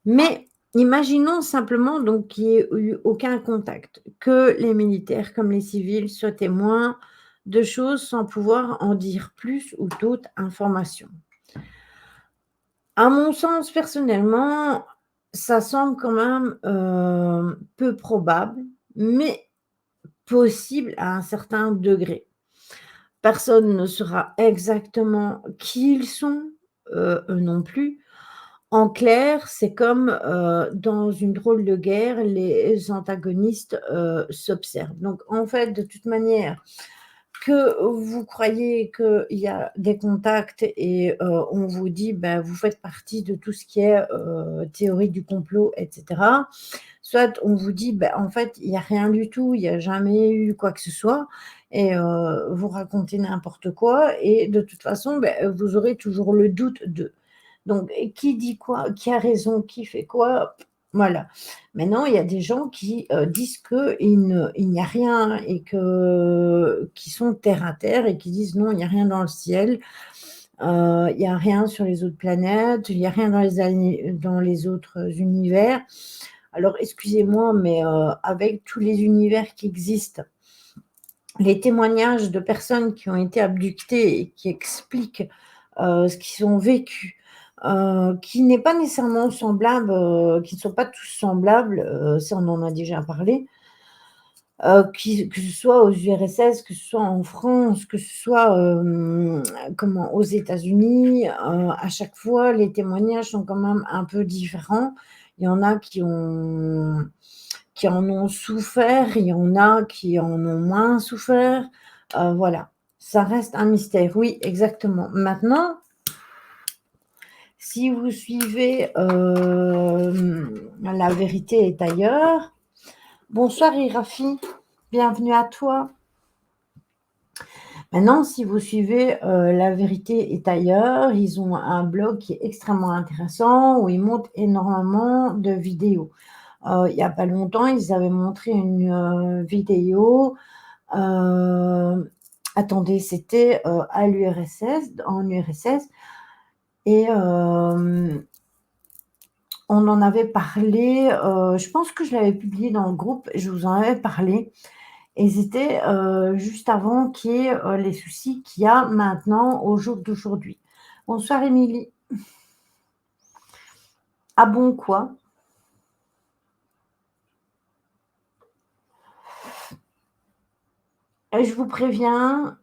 Mais imaginons simplement donc qu'il n'y ait eu aucun contact, que les militaires comme les civils soient témoins de choses sans pouvoir en dire plus ou d'autres informations. À mon sens, personnellement, ça semble quand même, peu probable, mais possible à un certain degré. Personne ne saura exactement qui ils sont, eux non plus. En clair, c'est comme, dans une drôle de guerre, les antagonistes, s'observent. Donc en fait, de toute manière, que vous croyez qu'il y a des contacts et on vous dit: «Bah, vous faites partie de tout ce qui est, théorie du complot et cetera». Soit on vous dit: «Bah, en fait, il y a rien du tout, il y a jamais eu quoi que ce soit» et vous racontez n'importe quoi et de toute façon, beh, vous aurez toujours le doute de. Donc et qui dit quoi? Qui a raison? Qui fait quoi? Voilà. Maintenant, il y a des gens qui, disent il n'y a rien et qui sont terre à terre et qui disent: «Non, il n'y a rien dans le ciel, il y a rien sur les autres planètes, il y a rien dans les autres univers». Alors excusez-moi, mais avec tous les univers qui existent, les témoignages de personnes qui ont été abductées et qui expliquent, ce qu'ils ont vécu, qui n'est pas nécessairement semblable, qui ne sont pas tous semblables, ça on en a déjà parlé, que ce soit aux URSS, que ce soit en France, que ce soit, aux États-Unis, à chaque fois les témoignages sont quand même un peu différents. Il y en a qui en ont souffert, il y en a qui en ont moins souffert, voilà. Ça reste un mystère, oui, exactement. Maintenant, si vous suivez, La vérité est ailleurs. Bonsoir Irafi, bienvenue à toi. Maintenant, si vous suivez, La vérité est ailleurs, ils ont un blog qui est extrêmement intéressant où ils montrent énormément de vidéos. Il y a pas longtemps, ils avaient montré une, vidéo, attendez, c'était, à l'URSS, en URSS et on en avait parlé, je pense que je l'avais publié dans le groupe, je vous en avais parlé et c'était, juste avant qu'il y ait, les soucis qu'il y a maintenant au jour d'aujourd'hui. Bonsoir Émilie. Ah bon quoi? Je vous préviens,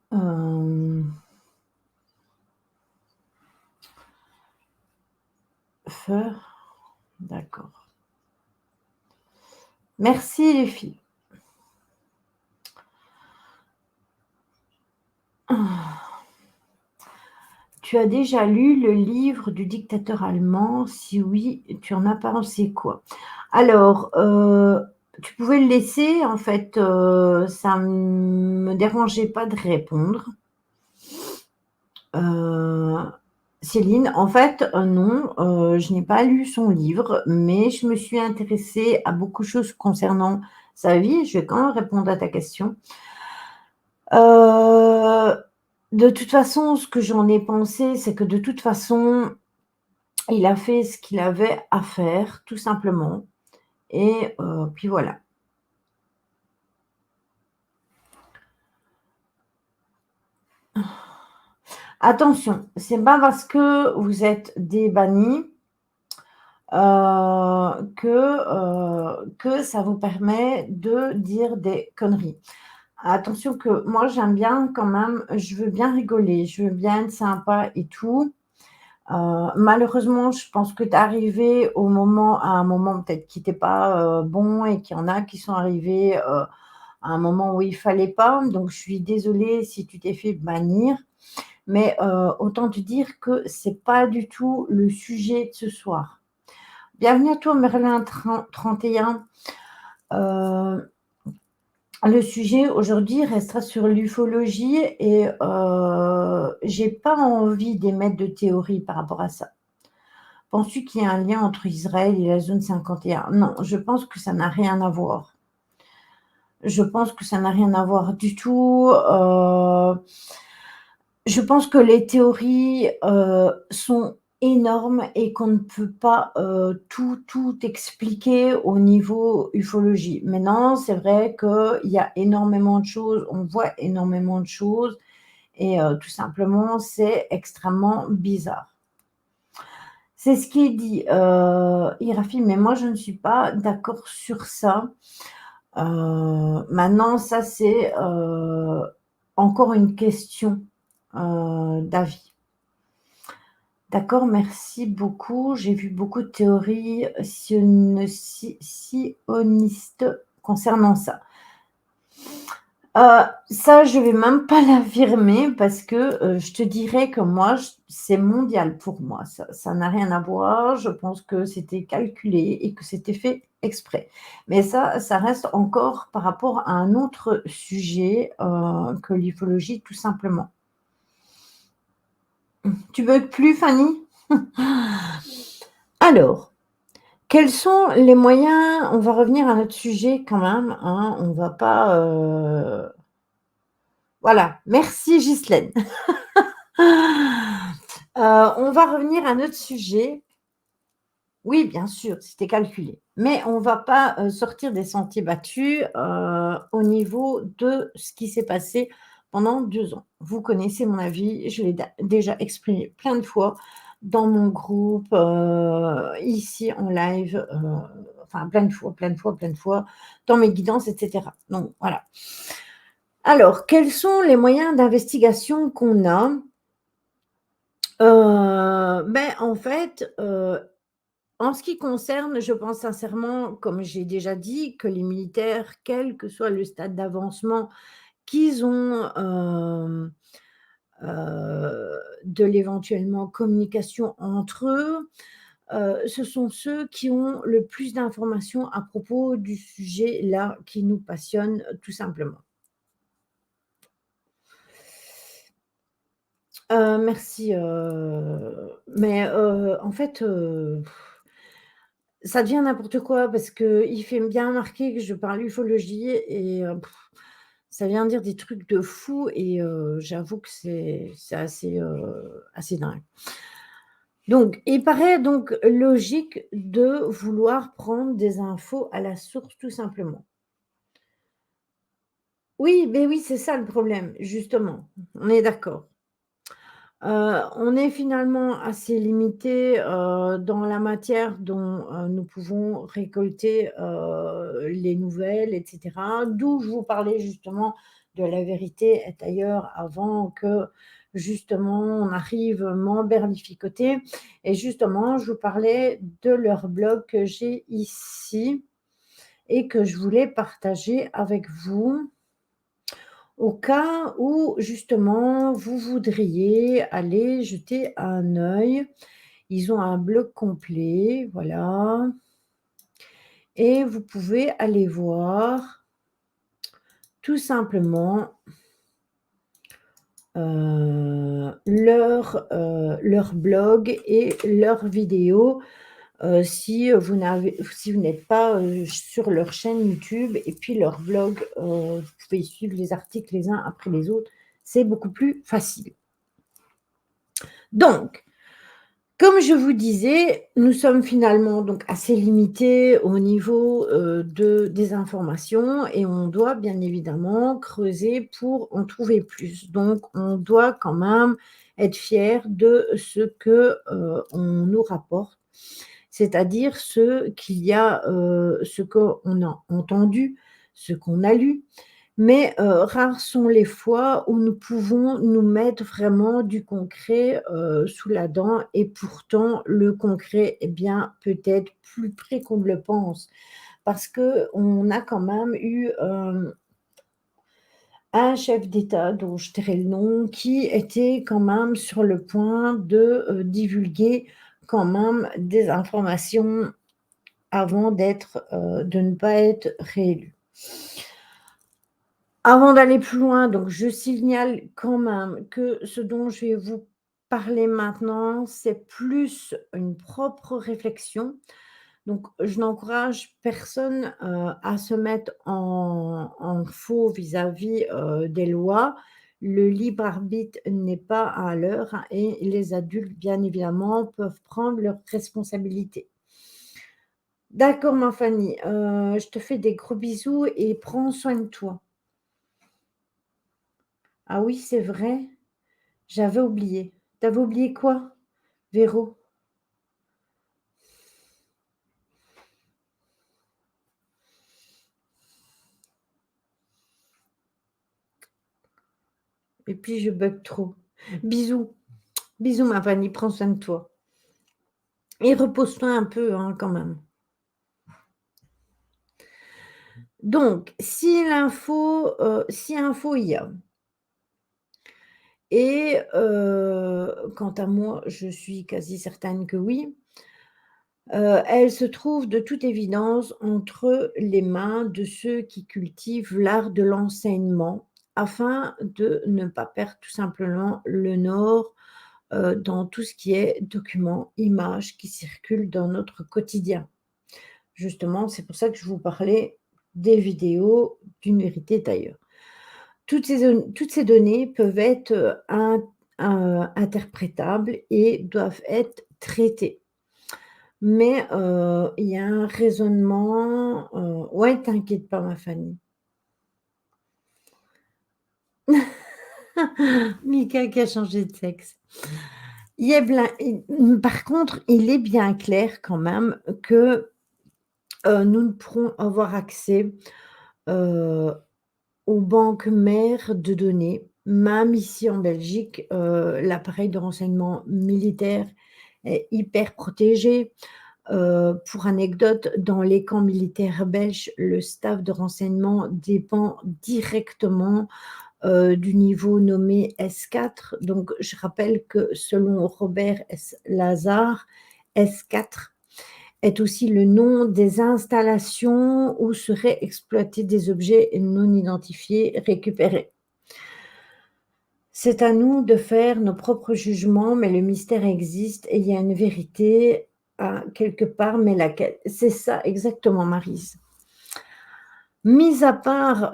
feu, d'accord. Merci les filles. Tu as déjà lu le livre du dictateur allemand? Si oui, tu en as pensé quoi? Alors, tu pouvais le laisser en fait, ça me dérangeait pas de répondre. Heu, Céline, en fait, non, je n'ai pas lu son livre, mais je me suis intéressée à beaucoup de choses concernant sa vie. Je vais quand même répondre à ta question. Heu De toute façon, ce que j'en ai pensé, c'est que de toute façon, il a fait ce qu'il avait à faire, tout simplement et puis voilà. Attention, c'est pas parce que vous êtes des bannis, que ça vous permet de dire des conneries. Attention que moi j'aime bien quand même, je veux bien rigoler, je veux bien être sympa et tout. Malheureusement, je pense que tu es arrivé à un moment peut-être qui était pas, bon et qu'il y en a qui sont arrivés, à un moment où il fallait pas. Donc je suis désolée si tu t'es fait bannir, mais autant te dire que c'est pas du tout le sujet de ce soir. Bienvenue à toi Merlin 31. Heu, le sujet aujourd'hui restera sur l'ufologie et j'ai pas envie d'émettre de théorie par rapport à ça. Penses-tu qu'il y a un lien entre Israël et la zone 51? Non, je pense que ça n'a rien à voir. Je pense que ça n'a rien à voir du tout. Je pense que les théories, sont énormes et qu'on ne peut pas, tout expliquer au niveau ufologie. Maintenant, c'est vrai qu'il y a énormément de choses, on voit énormément de choses et tout simplement, c'est extrêmement bizarre. C'est ce qui est dit, Irafi, mais moi je ne suis pas d'accord sur ça. Maintenant ça c'est, encore une question, d'avis. D'accord, merci beaucoup. J'ai vu beaucoup de théories sionistes concernant ça. Ça, je vais même pas l'affirmer parce que, je te dirais que moi, j c'est mondial pour moi. Ça n'a rien à voir. Je pense que c'était calculé et que c'était fait exprès. Mais ça reste encore par rapport à un autre sujet, que l'ufologie, tout simplement. Tu veux plus, Fanny? Alors, quels sont les moyens on va revenir à notre sujet quand même, hein, on va pas, voilà, merci Ghislaine. On va revenir à notre sujet. Oui, bien sûr, c'était calculé, mais on va pas, sortir des sentiers battus, au niveau de ce qui s'est passé pendant 2 ans. Vous connaissez mon avis, je l'ai déjà exprimé plein de fois dans mon groupe, ici en live, enfin plein de fois, plein de fois, plein de fois, dans mes guidances et cetera. Donc voilà. Alors, quels sont les moyens d'investigation qu'on a? En fait, en ce qui concerne, je pense sincèrement, comme j'ai déjà dit, que les militaires, quel que soit le stade d'avancement qu'ils ont, de l'éventuellement communication entre eux, ce sont ceux qui ont le plus d'informations à propos du sujet là qui nous passionne, tout simplement. Merci, en fait, ça devient n'importe quoi parce qu'il fait bien marquer que je parle ufologie et ça vient dire des trucs de fou et j'avoue que c'est assez, assez dingue. Donc il paraît donc logique de vouloir prendre des infos à la source tout simplement. Oui, beh, oui, c'est ça le problème, justement. On est d'accord. On est finalement assez limité, dans la matière dont, nous pouvons récolter, les nouvelles et cetera. D'où je vous parlais justement de La Vérité est ailleurs avant que justement on arrive m'emberlificoter et justement je vous parlais de leur blog que j'ai ici et que je voulais partager avec vous. Au cas où justement vous voudriez aller jeter un œil, ils ont un blog complet, voilà et vous pouvez aller voir tout simplement, leur blog et leurs vidéos, si vous n'êtes pas, sur leur chaîne YouTube et puis leur blog, vous pouvez suivre les articles les uns après les autres, c'est beaucoup plus facile. Donc, comme je vous disais, nous sommes finalement donc assez limités au niveau, des informations et on doit bien évidemment creuser pour en trouver plus. Donc on doit quand même être fiers de ce que, on nous rapporte, c'est-à-dire ce qu'on a entendu, ce qu'on a lu, mais rares sont les fois où nous pouvons nous mettre vraiment du concret, sous la dent et pourtant le concret est bien peut-être plus près qu'on ne le pense. Parce qu'on a quand même eu, un chef d'État dont je tairai le nom, qui était quand même sur le point de, divulguer quand même des informations avant de ne pas être réélu. Avant d'aller plus loin, donc je signale quand même que ce dont je vais vous parler maintenant, c'est plus une propre réflexion. Donc je n'encourage personne, à se mettre en faux vis-à-vis, des lois. Le libre arbitre n'est pas à l'heure et les adultes, bien évidemment, peuvent prendre leurs responsabilités. D'accord ma Fanny, je te fais des gros bisous et prends soin de toi. Ah oui, c'est vrai, j'avais oublié. Tu avais oublié quoi, Véro? Et puis je bug trop. Bisous, bisous ma Fanny, prends soin de toi et repose-toi un peu, hein, quand même. Donc si info il y a et quant à moi, je suis quasi certaine que oui, elle se trouve de toute évidence entre les mains de ceux qui cultivent l'art de l'enseignement afin de ne pas perdre tout simplement le nord, dans tout ce qui est documents, images qui circulent dans notre quotidien. Justement, c'est pour ça que je vous parlais des vidéos d'une vérité d'ailleurs. Toutes ces données peuvent être, interprétables et doivent être traitées. Mais, il y a un raisonnement, ouais, t'inquiète pas ma Fanny. Mika qui a changé de sexe. Il est blin Par contre, il est bien clair quand même que, nous ne pourrons avoir accès, heu, aux banques mères de données. Même ici en Belgique, l'appareil de renseignement militaire est hyper protégé. Pour anecdote, dans les camps militaires belges, le staff de renseignement dépend directement, du niveau nommé S4. Donc je rappelle que selon Robert S. Lazare, S4 est aussi le nom des installations où seraient exploités des objets non identifiés récupérés. C'est à nous de faire nos propres jugements, mais le mystère existe et il y a une vérité à quelque part, mais laquelle? C'est ça exactement, Maryse. Mis à part,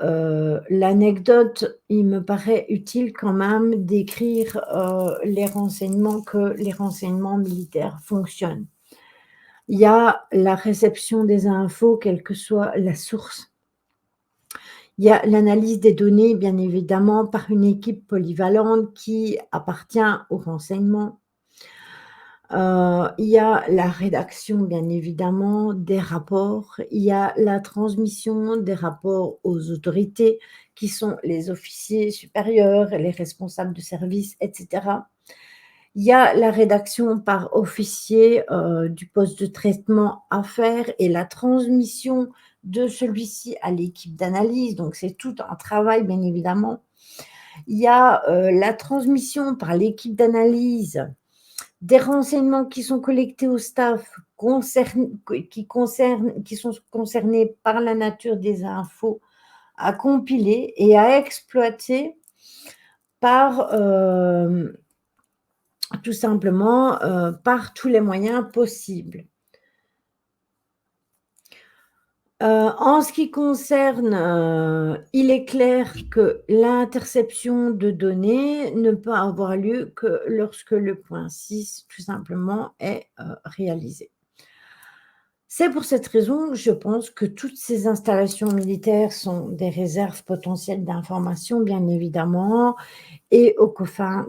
l'anecdote, il me paraît utile quand même d'écrire, que les renseignements militaires fonctionnent. Il y a la réception des infos, quelle que soit la source. Il y a l'analyse des données, bien évidemment, par une équipe polyvalente qui appartient au renseignement. Il y a la rédaction, bien évidemment, des rapports. Il y a la transmission des rapports aux autorités, qui sont les officiers supérieurs, les responsables de service, et cetera. Il y a la rédaction par officier, du poste de traitement à faire et la transmission de celui-ci à l'équipe d'analyse, donc c'est tout un travail, bien évidemment. Il y a, la transmission par l'équipe d'analyse des renseignements qui sont collectés au staff qui sont concernés par la nature des infos à compiler et à exploiter par, tout simplement, par tous les moyens possibles. En ce qui concerne, il est clair que l'interception de données ne peut avoir lieu que lorsque le point 6 tout simplement est, réalisé. C'est pour cette raison que je pense que toutes ces installations militaires sont des réserves potentielles d'informations, bien évidemment, et aux confins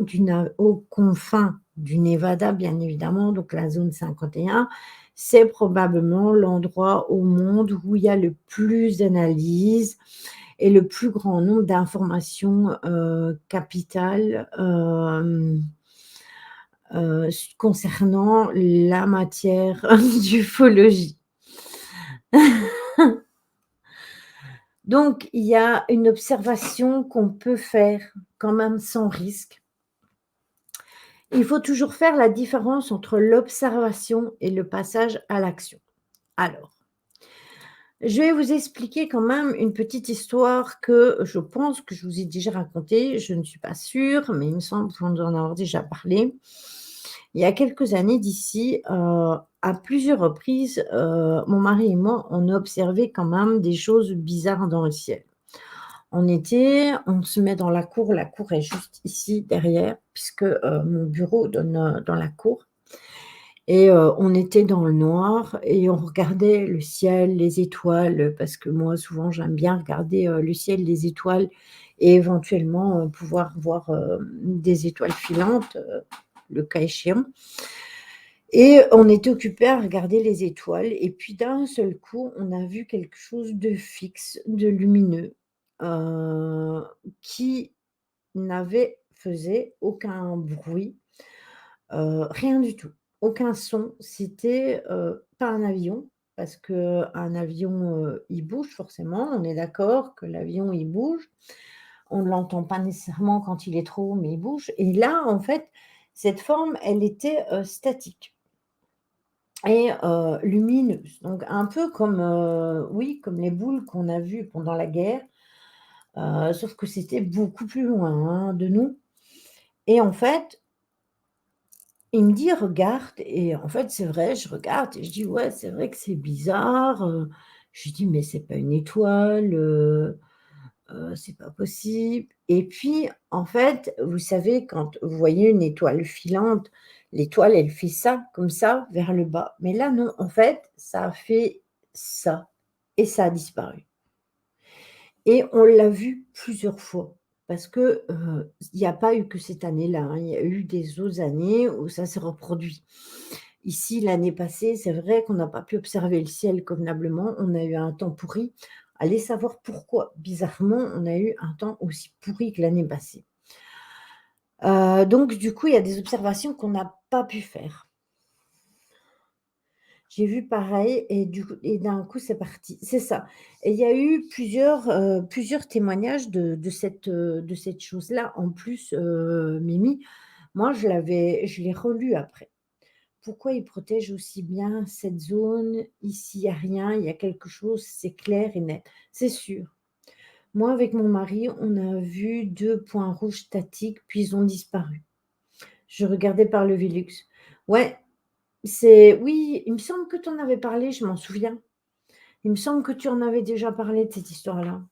du Nevada, bien évidemment, donc la zone 51, c'est probablement l'endroit au monde où il y a le plus d'analyses et le plus grand nombre d'informations, capitales, concernant la matière d'ufologie. Donc il y a une observation qu'on peut faire quand même sans risque. Il faut toujours faire la différence entre l'observation et le passage à l'action. Alors, je vais vous expliquer quand même une petite histoire que je pense que je vous ai déjà racontée. Je ne suis pas sûre, mais il me semble qu'on en avoir déjà parlé. Il y a quelques années d'ici, à plusieurs reprises, mon mari et moi, on a observé quand même des choses bizarres dans le ciel. En été, on se met dans la cour est juste ici derrière puisque, mon bureau donne, dans la cour et on était dans le noir et on regardait le ciel, les étoiles, parce que moi souvent j'aime bien regarder, le ciel, les étoiles et éventuellement, pouvoir voir, des étoiles filantes, le cas échéant et on était occupés à regarder les étoiles et puis d'un seul coup, on a vu quelque chose de fixe, de lumineux, heu, qui faisait aucun bruit, rien du tout, aucun son. C'était, pas un avion, parce qu'un avion, il bouge forcément, on est d'accord que l'avion, il bouge. On ne l'entend pas nécessairement quand il est trop haut, mais il bouge et là, en fait, cette forme, elle était, statique et lumineuse. Donc un peu comme, oui, comme les boules qu'on a vues pendant la guerre, sauf que c'était beaucoup plus loin, hein, de nous et en fait, il me dit: «Regarde» et en fait, c'est vrai, je regarde et je dis: «Ouais, c'est vrai que c'est bizarre», je lui dis: «Mais c'est pas une étoile, c'est pas possible» et puis, en fait, vous savez, quand vous voyez une étoile filante, l'étoile, elle fait ça, comme ça, vers le bas. Mais là, non, en fait, ça a fait ça et ça a disparu et on l'a vu plusieurs fois parce que, il n'y a pas eu que cette année-là, hein, il y a eu des autres années où ça s'est reproduit. Ici, l'année passée, c'est vrai qu'on n'a pas pu observer le ciel convenablement, on a eu un temps pourri. Allez savoir pourquoi, bizarrement, on a eu un temps aussi pourri que l'année passée. Donc du coup, il y a des observations qu'on n'a pas pu faire. J'ai vu pareil et du coup et d'un coup, c'est parti. C'est ça et il y a eu plusieurs témoignages de cette chose-là. En plus, Mimi, moi, je l'ai relu après. Pourquoi ils protègent aussi bien cette zone? Ici, il y a rien, il y a quelque chose, c'est clair et net. C'est sûr. Moi, avec mon mari, on a vu 2 points rouges statiques, puis ils ont disparu. Je regardais par le Velux. Ouais, oui, il me semble que tu en avais parlé, je m'en souviens. Il me semble que tu en avais déjà parlé de cette histoire-là.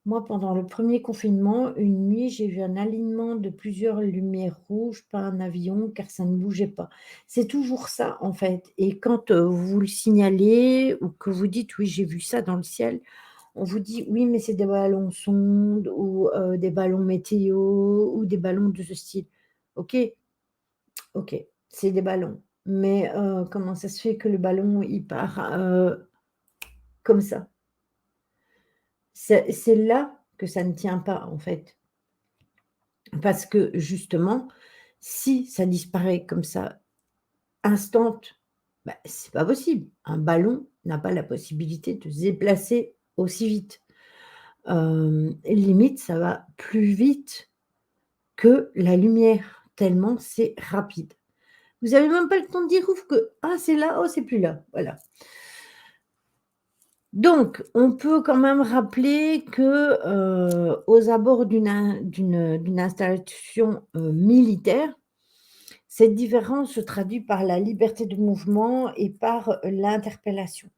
Moi, pendant le premier confinement, une nuit, j'ai vu un alignement de plusieurs lumières rouges, pas un avion, car ça ne bougeait pas. C'est toujours ça, en fait. Et quand vous le signalez ou que vous dites, oui, j'ai vu ça dans le ciel, on vous dit, oui, mais c'est des ballons sondes ou des ballons météo ou des ballons de ce style. Ok, ok, c'est des ballons. Mais comment ça se fait que le ballon, il part comme ça? C'est là que ça ne tient pas, en fait. Parce que justement, si ça disparaît comme ça, instant, bah, c'est pas possible. Un ballon n'a pas la possibilité de se déplacer aussi vite. Limite, ça va plus vite que la lumière, tellement c'est rapide. Vous avez même pas le temps de dire: «Ouf» que: «Ah, c'est là, oh, c'est plus là». Voilà. Donc, on peut quand même rappeler que, aux abords d'une installation, militaire, cette différence se traduit par la liberté de mouvement et par l'interpellation.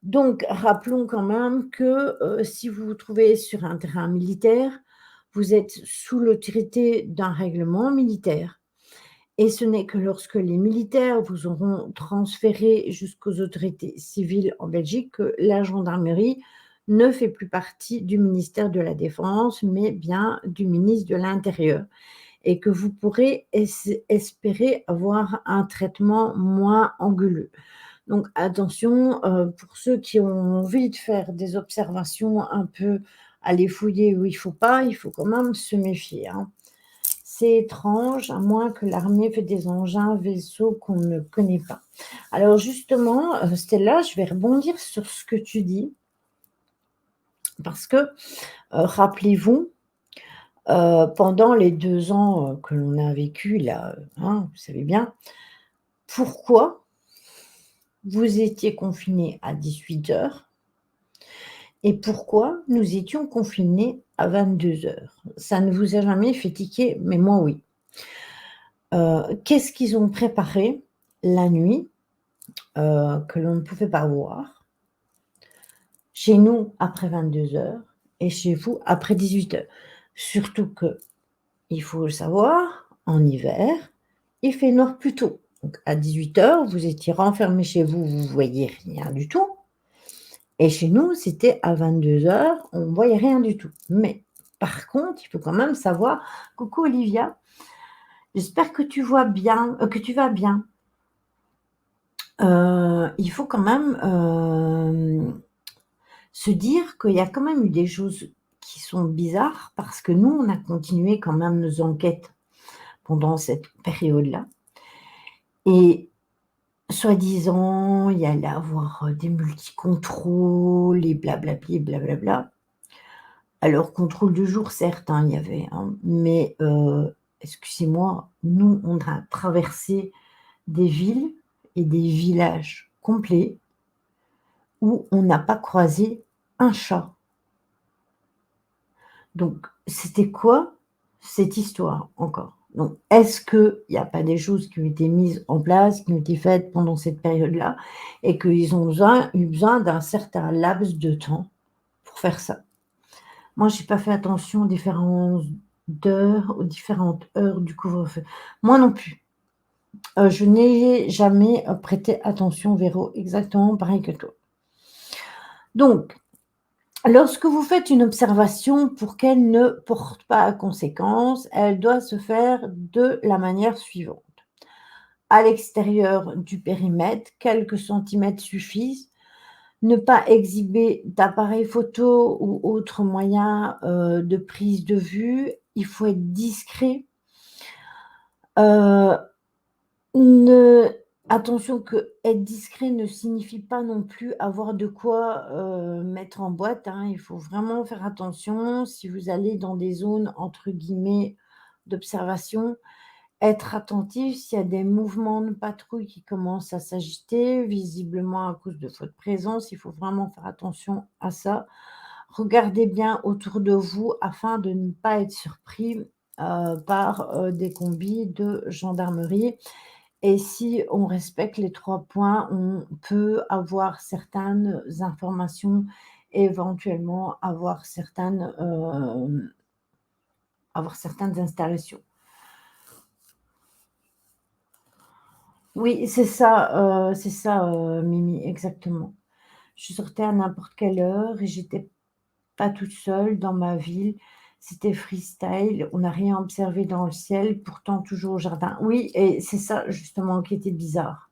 Donc rappelons quand même que, si vous vous trouvez sur un terrain militaire, vous êtes sous l'autorité d'un règlement militaire et ce n'est que lorsque les militaires vous auront transféré jusqu'aux autorités civiles en Belgique que la gendarmerie ne fait plus partie du ministère de la Défense, mais bien du ministre de l'Intérieur et que vous pourrez espérer avoir un traitement moins anguleux. Donc attention, pour ceux qui ont envie de faire des observations un peu, aller fouiller où il faut quand même se méfier, hein. C'est étrange, à moins que l'armée fait des engins, vaisseaux qu'on ne connaît pas. Alors justement, Stella, je vais rebondir sur ce que tu dis parce que, rappelez-vous, pendant les 2 ans, que l'on a vécu là, hein, vous savez bien, pourquoi vous étiez confinés à 18 heures et pourquoi nous étions confinés à 22 heures. Ça ne vous a jamais fait tiquer? Mais moi, oui. Qu'est-ce qu'ils ont préparé la nuit, que l'on ne pouvait pas voir? Chez nous, après 22 heures et chez vous, après 18 heures. Surtout qu'il faut le savoir, en hiver, il fait noir plus tôt. Donc à 18 heures, vous étiez renfermés chez vous, vous ne voyiez rien du tout. Et chez nous, c'était à 22 heures, on ne voyait rien du tout. Mais par contre, il faut quand même savoir, coucou Olivia, j'espère que tu vois bien, que tu vas bien. Il faut quand même se dire qu'il y a quand même eu des choses qui sont bizarres parce que nous, on a continué quand même nos enquêtes pendant cette période-là. Et soi-disant, il y allait avoir des multi-contrôles et blablabli, blablabla. Alors, contrôle de jour, certes, hein, il y avait, hein, mais excusez-moi, nous, on a traversé des villes et des villages complets où on n'a pas croisé un chat. Donc, c'était quoi cette histoire encore? Donc, est-ce qu'il n'y a pas des choses qui ont été mises en place, qui ont été faites pendant cette période-là et qu'ils ont eu besoin d'un certain laps de temps pour faire ça? Moi, je n'ai pas fait attention aux différentes heures du couvre-feu. Moi non plus. Je n'ai jamais prêté attention, Véro, exactement pareil que toi. Donc, lorsque vous faites une observation, pour qu'elle ne porte pas à conséquence, elle doit se faire de la manière suivante. À l'extérieur du périmètre, quelques centimètres suffisent. Ne pas exhiber d'appareil photo ou autre moyen de prise de vue. Il faut être discret. Ne Attention que être discret ne signifie pas non plus avoir de quoi, mettre en boîte, hein. Il faut vraiment faire attention si vous allez dans des zones entre guillemets «d'observation», être attentif s'il y a des mouvements de patrouille qui commencent à s'agiter, visiblement à cause de votre présence, il faut vraiment faire attention à ça. Regardez bien autour de vous afin de ne pas être surpris, par, des combis de gendarmerie et si on respecte les 3 points, on peut avoir certaines informations, éventuellement avoir certaines installations. Oui, c'est ça, Mimi, exactement. Je sortais à n'importe quelle heure et j'étais pas toute seule dans ma ville. C'était freestyle, on n'a rien observé dans le ciel, pourtant toujours au jardin. Oui et c'est ça justement qui était bizarre.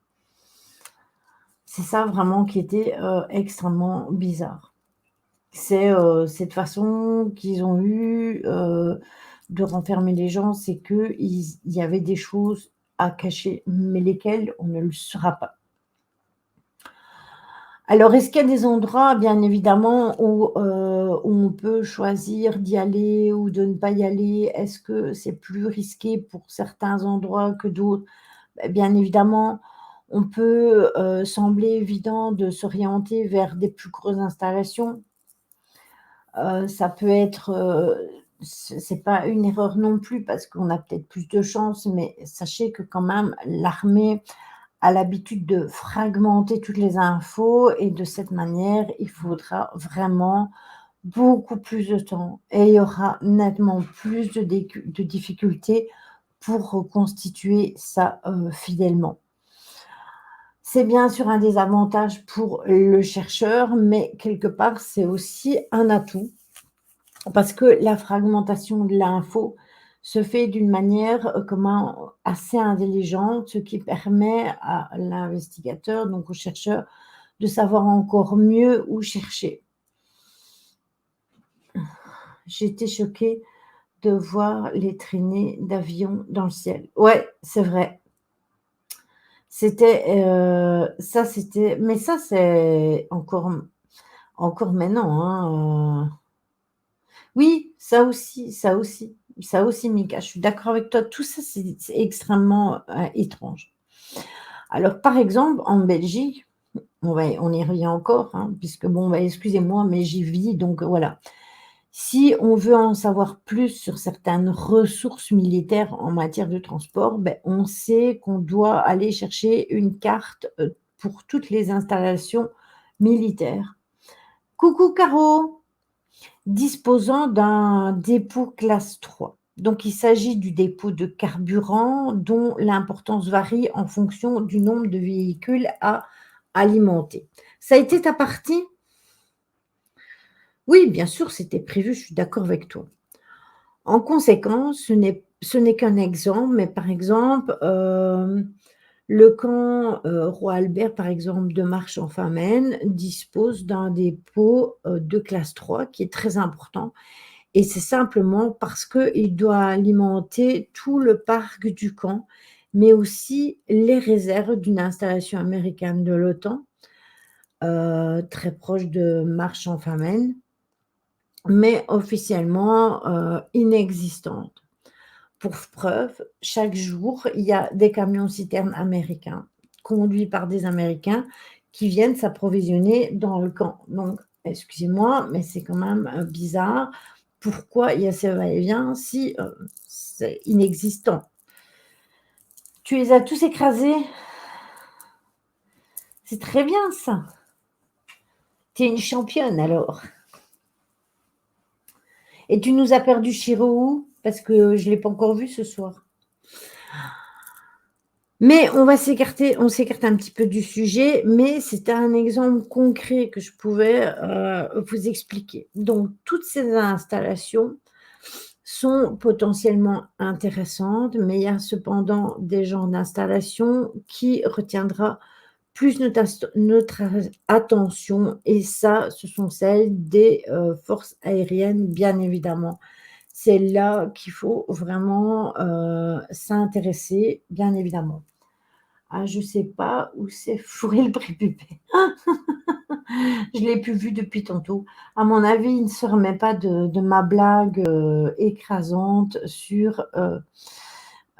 C'est ça vraiment qui était, extrêmement bizarre. C'est, cette façon qu'ils ont eu, de renfermer les gens, c'est qu'il y avait des choses à cacher, mais lesquelles, on ne le saura pas. Alors, est-ce qu'il y a des endroits, bien évidemment, où on peut choisir d'y aller ou de ne pas y aller? Est-ce que c'est plus risqué pour certains endroits que d'autres? Beh, bien évidemment, on peut, sembler évident de s'orienter vers des plus grosses installations. Ça peut être, c'est pas une erreur non plus parce qu'on a peut-être plus de chance, mais sachez que quand même l'armée a l'habitude de fragmenter toutes les infos et de cette manière, il faudra vraiment beaucoup plus de temps et il y aura nettement plus de difficultés pour reconstituer ça, fidèlement. C'est bien sûr un désavantage pour le chercheur, mais quelque part, c'est aussi un atout parce que la fragmentation de l'info se fait d'une manière, assez intelligente, ce qui permet à l'investigateur, donc au chercheur, de savoir encore mieux où chercher. J'étais choquée de voir les traînées d'avions dans le ciel. Ouais, c'est vrai. C'était mais ça, c'est encore maintenant, hein, oui, ça aussi Mika, je suis d'accord avec toi. Tout ça, c'est extrêmement, étrange. Alors, par exemple, en Belgique, on y revient encore, hein, puisque bon, bah, excusez-moi, mais j'y vis, donc voilà. Si on veut en savoir plus sur certaines ressources militaires en matière de transport, beh, on sait qu'on doit aller chercher une carte, pour toutes les installations militaires. Coucou Caro! Disposant d'un dépôt classe 3. Donc il s'agit du dépôt de carburant dont l'importance varie en fonction du nombre de véhicules à alimenter. Ça a été ta partie? Oui, bien sûr, c'était prévu, je suis d'accord avec toi. En conséquence, ce n'est qu'un exemple, mais par exemple, le camp, Roi Albert, par exemple, de Marche-en-Famenne dispose d'un dépôt, de classe 3 qui est très important et c'est simplement parce qu'il doit alimenter tout le parc du camp, mais aussi les réserves d'une installation américaine de l'OTAN, très proche de Marche-en-Famenne, mais officiellement, inexistante. Pour preuve, chaque jour, il y a des camions-citernes américains, conduits par des Américains, qui viennent s'approvisionner dans le camp. Donc, excusez-moi, mais c'est quand même, bizarre. Pourquoi il y a ce va-et-vient si, c'est inexistant? Tu les as tous écrasés? C'est très bien ça. Tu es une championne alors. Et tu nous as perdu Chiro où? Parce que je ne l'ai pas encore vu ce soir. Mais on s'écarte un petit peu du sujet, mais c'était un exemple concret que je pouvais, vous expliquer. Donc toutes ces installations sont potentiellement intéressantes, mais il y a cependant des genres d'installations qui retiendra plus notre attention et ça, ce sont celles des, forces aériennes, bien évidemment. C'est là qu'il faut vraiment, s'intéresser, bien évidemment. Ah, je sais pas où c'est fourré le prépubère. Je l'ai plus vu depuis tantôt. À mon avis, il ne se remet pas de ma blague, écrasante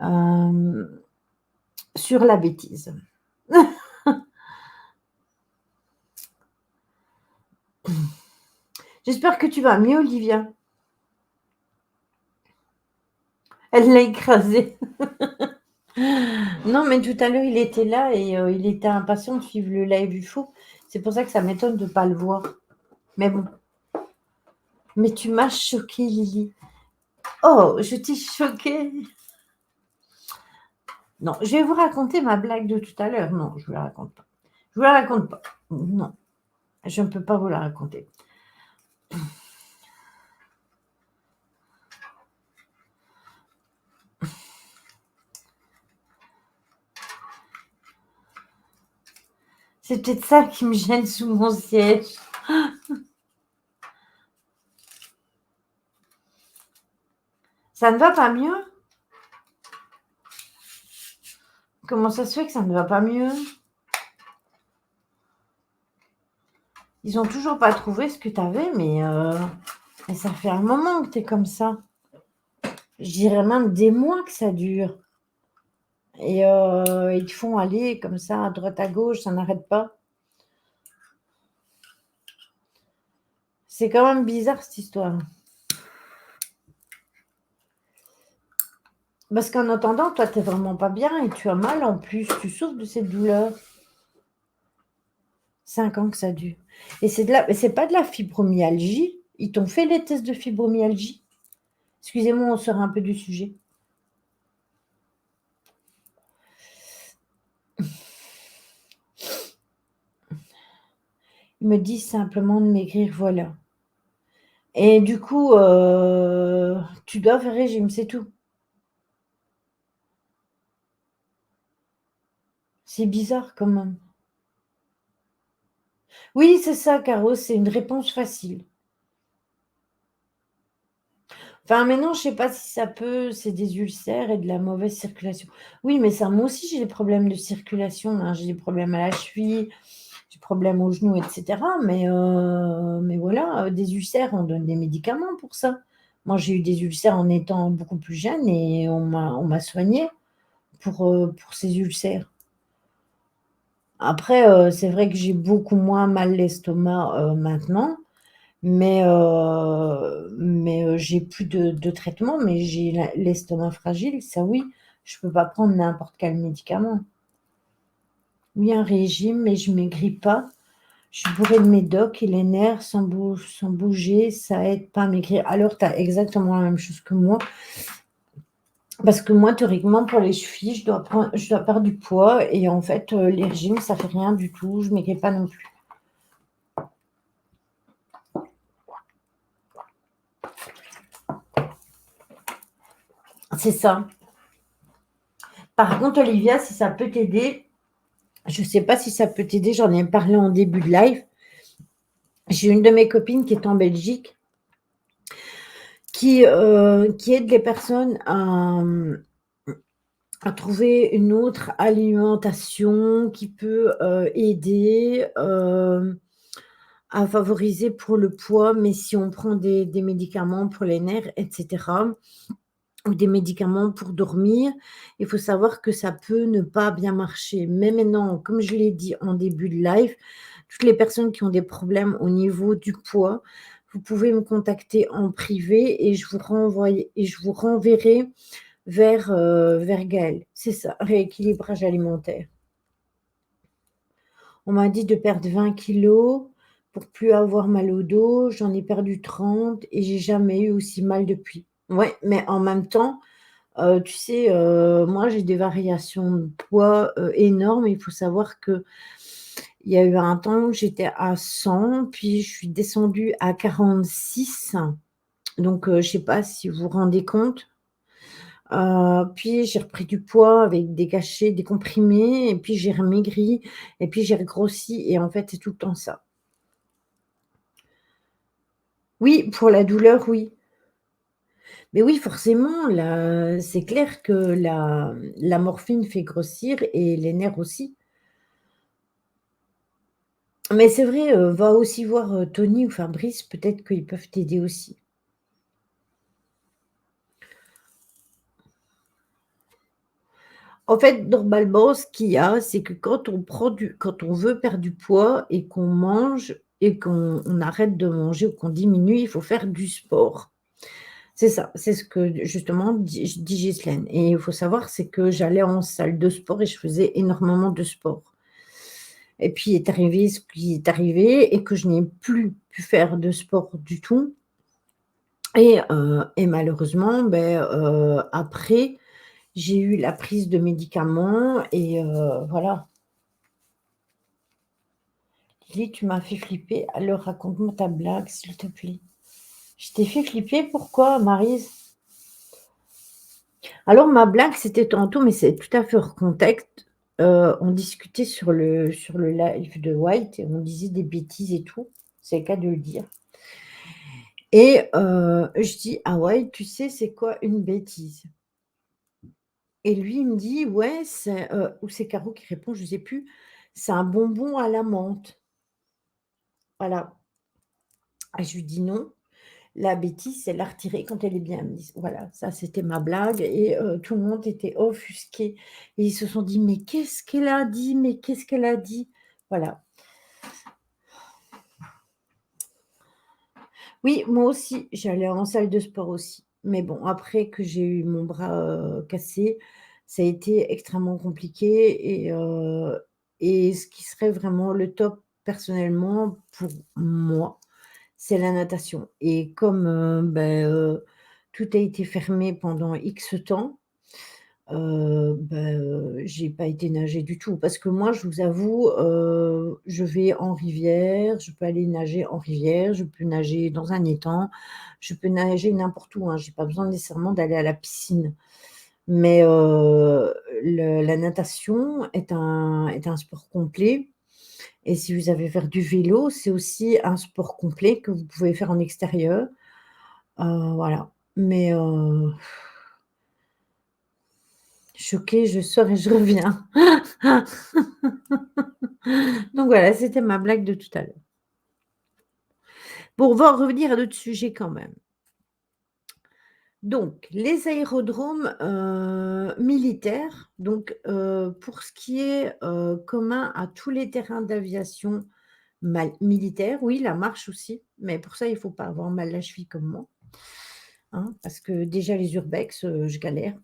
hem, sur la bêtise. J'espère que tu vas mieux, Olivia. Elle l'a écrasé. Non, mais tout à l'heure, il était là et il était impatient de suivre le live du fou. C'est pour ça que ça m'étonne de ne pas le voir. Mais bon. Mais tu m'as choquée, Lily. Oh, je t'ai choquée. Non, je vais vous raconter ma blague de tout à l'heure. Non, je ne vous la raconte pas. Je vous la raconte pas. Non, je ne peux pas vous la raconter. C'est peut-être ça qui me gêne sous mon siège. Ça ne va pas mieux? Comment ça se fait que ça ne va pas mieux? Ils ont toujours pas trouvé ce que tu avais, mais ça fait un moment que tu es comme ça. Je dirais même des mois que ça dure. Et ils te font aller comme ça à droite à gauche, ça n'arrête pas. C'est quand même bizarre cette histoire. Parce qu'en attendant, toi, tu es vraiment pas bien et tu as mal en plus, tu souffres de cette douleur. 5 ans que ça dure et c'est pas de la fibromyalgie? Ils t'ont fait les tests de fibromyalgie? Excusez-moi, on sort un peu du sujet. Ils me disent simplement de maigrir, voilà et du coup, tu dois faire régime, c'est tout. C'est bizarre quand même. Oui, c'est ça, Caro, c'est une réponse facile. Enfin, maintenant, je sais pas si ça peut c'est des ulcères et de la mauvaise circulation. Oui, mais ça, moi aussi, j'ai des problèmes de circulation, hein. J'ai des problèmes à la cheville, j'ai des problèmes au genou et cetera, mais voilà, des ulcères, on donne des médicaments pour ça. Moi, j'ai eu des ulcères en étant beaucoup plus jeune et on m'a soignée pour ces ulcères. Après, c'est vrai que j'ai beaucoup moins mal l'estomac, maintenant, mais j'ai plus de traitement, mais j'ai l'estomac fragile, ça oui, je peux pas prendre n'importe quel médicament. Oui, un régime, mais je maigris pas. Je suis bourrée de médoc et les nerfs sans bouger, ça aide pas à maigrir. Alors tu as exactement la même chose que moi, parce que moi, théoriquement, pour les chevilles, je dois perdre du poids et en fait, les régimes, ça fait rien du tout, je maigris pas non plus. C'est ça. Par contre, Olivia, si ça peut t'aider, je sais pas si ça peut t'aider, j'en ai parlé en début de live. J'ai une de mes copines qui est en Belgique, qui aide les personnes à trouver une autre alimentation qui peut, aider, à favoriser pour le poids, mais si on prend des médicaments pour les nerfs et cetera ou des médicaments pour dormir, il faut savoir que ça peut ne pas bien marcher. Mais maintenant, comme je l'ai dit en début de live, toutes les personnes qui ont des problèmes au niveau du poids, vous pouvez me contacter en privé et je vous renverrai vers Gaëlle. C'est ça, rééquilibrage alimentaire. On m'a dit de perdre 20 kilogrammes pour plus avoir mal au dos. J'en ai perdu 30 et j'ai jamais eu aussi mal depuis. Ouais, mais en même temps, tu sais, moi j'ai des variations de poids, énormes. Il faut savoir qu'il y a eu un temps où j'étais à 100, puis je suis descendue à 46. Donc, je sais pas si vous vous rendez compte? Puis j'ai repris du poids avec des cachets, des comprimés et puis j'ai remaigri et puis j'ai regrossi et en fait, c'est tout le temps ça. Oui, pour la douleur, oui. Mais oui, forcément, la c'est clair que la morphine fait grossir et les nerfs aussi. Mais c'est vrai, va aussi voir, Tony ou Fabrice, peut-être qu'ils peuvent t'aider aussi. En fait, normalement, ce qu'il y a, c'est que quand on veut perdre du poids et qu'on mange et qu'on arrête de manger ou qu'on diminue, il faut faire du sport. C'est ça, c'est ce que justement dit Ghislaine et il faut savoir, c'est que j'allais en salle de sport et je faisais énormément de sport et puis est arrivé ce qui est arrivé et que je n'ai plus pu faire de sport du tout et malheureusement, après, j'ai eu la prise de médicaments et voilà. Lily, tu m'as fait flipper, alors raconte-moi ta blague, s'il te plaît. Je t'ai fait flipper, pourquoi, Maryse? Alors, ma blague, c'était tantôt, mais c'est tout à fait hors contexte. On discutait sur le live de White et on disait des bêtises et tout. C'est le cas de le dire. Et je dis à White, tu sais, c'est quoi une bêtise? Et lui, il me dit, ouais, ou c'est Caro qui répond, je ne sais plus, c'est un bonbon à la menthe. Voilà. Et je lui dis non. La bêtise, c'est la retirer quand elle est bien mise. Voilà, ça c'était ma blague et tout le monde était offusqué et ils se sont dit: «Mais qu'est-ce qu'elle a dit? Mais qu'est-ce qu'elle a dit?» Voilà. Oui, moi aussi, j'allais en salle de sport aussi. Mais bon, après que j'ai eu mon bras, cassé, ça a été extrêmement compliqué et ce qui serait vraiment le top personnellement pour moi, c'est la natation et comme, tout a été fermé pendant X temps, j'ai pas été nager du tout parce que moi, je vous avoue, je vais en rivière, je peux aller nager en rivière, je peux nager dans un étang, je peux nager n'importe où, hein. J'ai pas besoin nécessairement d'aller à la piscine. Mais, le la natation est un sport complet et si vous avez faire du vélo, c'est aussi un sport complet que vous pouvez faire en extérieur. Voilà. Mais, choquée, je sors et je reviens. Donc voilà, c'était ma blague de tout à l'heure. Bon, on va en revenir à notre sujet quand même. Donc les aérodromes, militaires, donc pour ce qui est, commun à tous les terrains d'aviation militaires, oui, la marche aussi, mais pour ça, il faut pas avoir mal la cheville comme moi, hein, parce que déjà les urbex, je galère.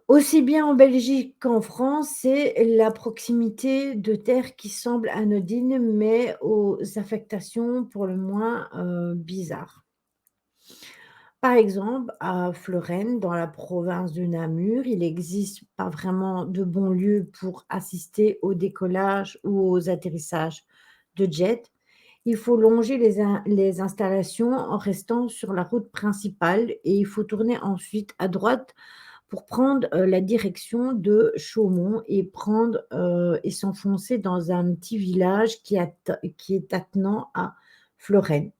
Aussi bien en Belgique qu'en France, c'est la proximité de terres qui semble anodine, mais aux affectations pour le moins, bizarres. Par exemple, à Fleurenne, dans la province de Namur, il n'existe pas vraiment de bons lieux pour assister au décollage ou aux atterrissages de jets. Il faut longer les installations en restant sur la route principale et il faut tourner ensuite à droite pour prendre, la direction de Chaumont et et s'enfoncer dans un petit village qui est attenant à Fleurenne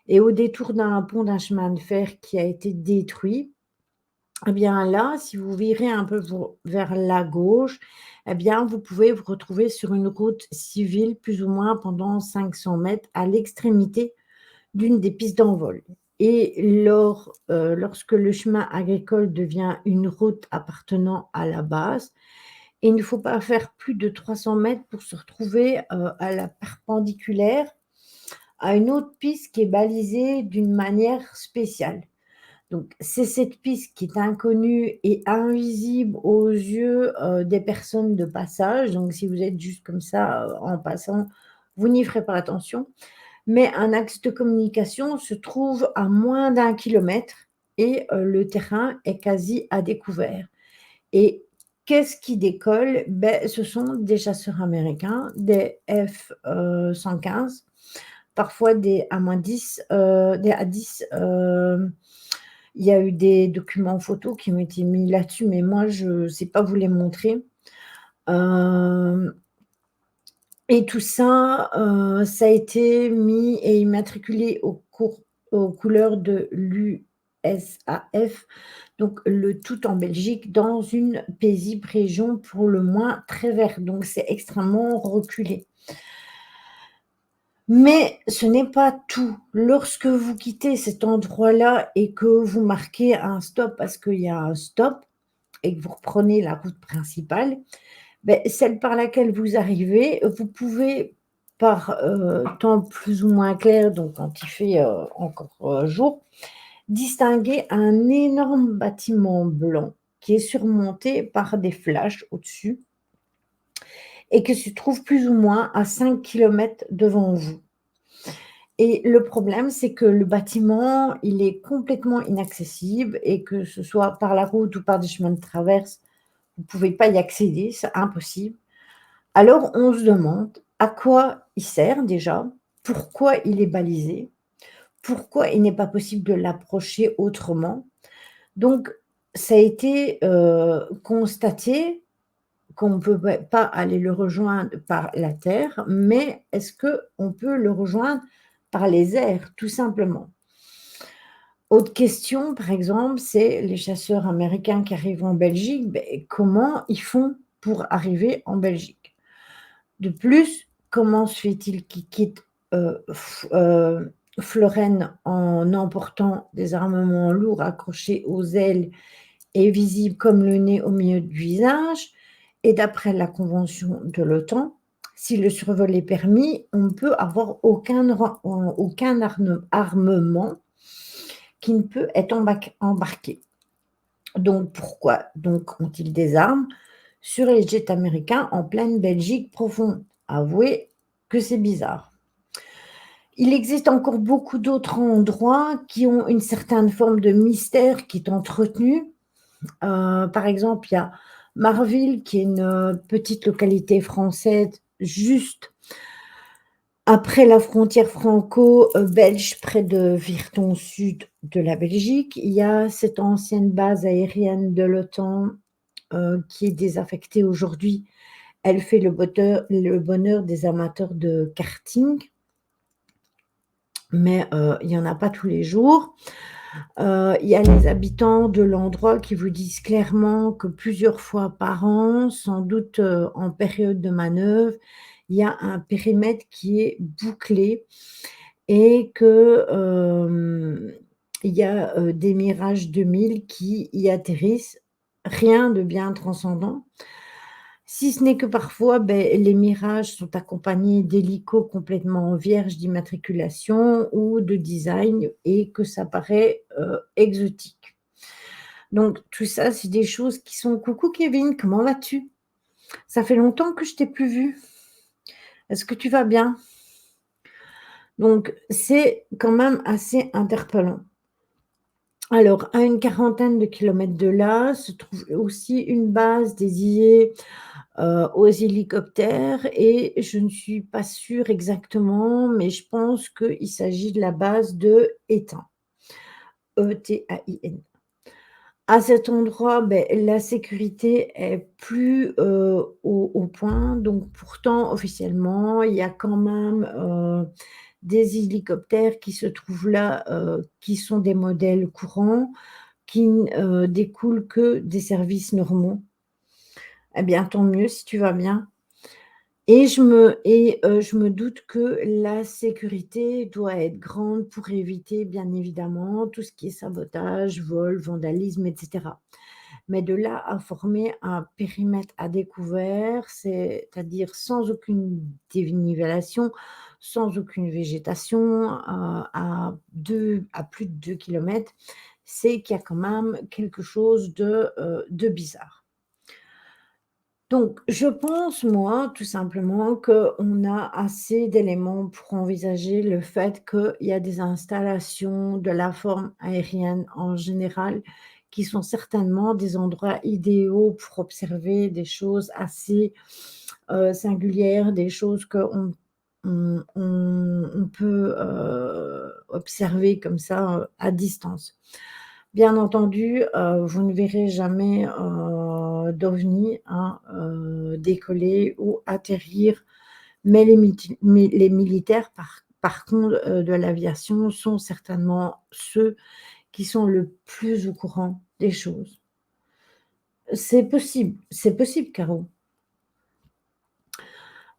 et au détour d'un pont d'un chemin de fer qui a été détruit, eh bien là, si vous virez un peu vers la gauche, eh bien vous pouvez vous retrouver sur une route civile plus ou moins pendant 500 mètres à l'extrémité d'une des pistes d'envol et lorsque le chemin agricole devient une route appartenant à la base, il ne faut pas faire plus de 300 mètres pour se retrouver, à la perpendiculaire à une autre piste qui est balisée d'une manière spéciale. Donc c'est cette piste qui est inconnue et invisible aux yeux, des personnes de passage. Donc si vous êtes juste comme ça, en passant, vous n'y ferez pas attention. Mais un axe de communication se trouve à moins d'1 kilomètre et le terrain est quasi à découvert. Et qu'est-ce qui décolle? Ce sont des chasseurs américains, des F-115, parfois des A-10, des A-10, il y a eu des documents photos qui ont été mis là-dessus, mais moi je ne sais pas vous les montrer. Hem Et tout ça, ça a été mis et immatriculé aux couleurs de l'USAF, donc le tout en Belgique, dans une paisible région pour le moins très verte, donc c'est extrêmement reculé. Mais ce n'est pas tout. Lorsque vous quittez cet endroit-là et que vous marquez un stop parce qu'il y a un stop et que vous reprenez la route principale, celle par laquelle vous arrivez, vous pouvez par, temps plus ou moins clair, donc quand il fait, encore, jour, distinguer un énorme bâtiment blanc qui est surmonté par des flashs au-dessus et qui se trouve plus ou moins à 5 kilomètres devant vous. Et le problème, c'est que le bâtiment, il est complètement inaccessible et que ce soit par la route ou par des chemins de traverse, vous ne pouvez pas y accéder, c'est impossible. Alors on se demande à quoi il sert déjà, pourquoi il est balisé, pourquoi il n'est pas possible de l'approcher autrement. Donc ça a été, constaté qu'on ne peut pas aller le rejoindre par la terre, mais est-ce qu'on peut le rejoindre par les airs, tout simplement? Autre question, par exemple, c'est les chasseurs américains qui arrivent en Belgique, comment ils font pour arriver en Belgique? De plus, comment se fait-il qu'ils quittent, Fleurenne en emportant des armements lourds accrochés aux ailes et visibles comme le nez au milieu du visage? Et d'après la convention de l'OTAN, si le survol est permis, on ne peut avoir aucun armement qui ne peut être embarqué. Donc pourquoi donc ont-ils des armes sur les jets américains en pleine Belgique profonde? Avouez que c'est bizarre. Il existe encore beaucoup d'autres endroits qui ont une certaine forme de mystère qui est entretenu. Par exemple, il y a Marville qui est une, petite localité française juste après la frontière franco-belge, près de Virton, sud de la Belgique. Il y a cette ancienne base aérienne de l'OTAN, qui est désaffectée aujourd'hui. Elle fait le bonheur des amateurs de karting, mais il y en a pas tous les jours. Il y a les habitants de l'endroit qui vous disent clairement que plusieurs fois par an, sans doute, en période de manœuvre, il y a un périmètre qui est bouclé et que, il y a, des Mirage 2000 qui y atterrissent. Rien de bien transcendant. Si ce n'est que parfois, les mirages sont accompagnés d'hélicos complètement vierges d'immatriculation ou de design et que ça paraît, exotique. Donc tout ça, c'est des choses qui sont: «Coucou Kevin, comment vas-tu? Ça fait longtemps que je t'ai plus vu. Est-ce que tu vas bien?» Donc c'est quand même assez interpellant. Alors, à une quarantaine de kilomètres de là, se trouve aussi une base dédiée aux hélicoptères et je ne suis pas sûre exactement, mais je pense qu'il s'agit de la base de Étain, Etain. À cet endroit, la sécurité est plus, au point, donc pourtant officiellement, il y a quand même, des hélicoptères qui se trouvent là, qui sont des modèles courants, qui découlent que des services normaux. Eh bien, tant mieux si tu vas bien. Je me doute que la sécurité doit être grande pour éviter, bien évidemment, tout ce qui est sabotage, vol, vandalisme et cetera. Mais de là à former un périmètre à découvert, c'est-à-dire sans aucune dénivellation, sans aucune végétation, à plus de 2 kilomètres, c'est qu'il y a quand même quelque chose de bizarre. Donc, je pense, moi, tout simplement, qu'on a assez d'éléments pour envisager le fait qu'il y a des installations de la forme aérienne en général, qui sont certainement des endroits idéaux pour observer des choses assez, singulières, des choses qu'on peut, observer comme ça, à distance. Bien entendu, vous ne verrez jamais, d'OVNI, hein, décoller ou atterrir, mais les militaires par contre, de l'aviation sont certainement ceux qui sont le plus au courant des choses. C'est possible Caro.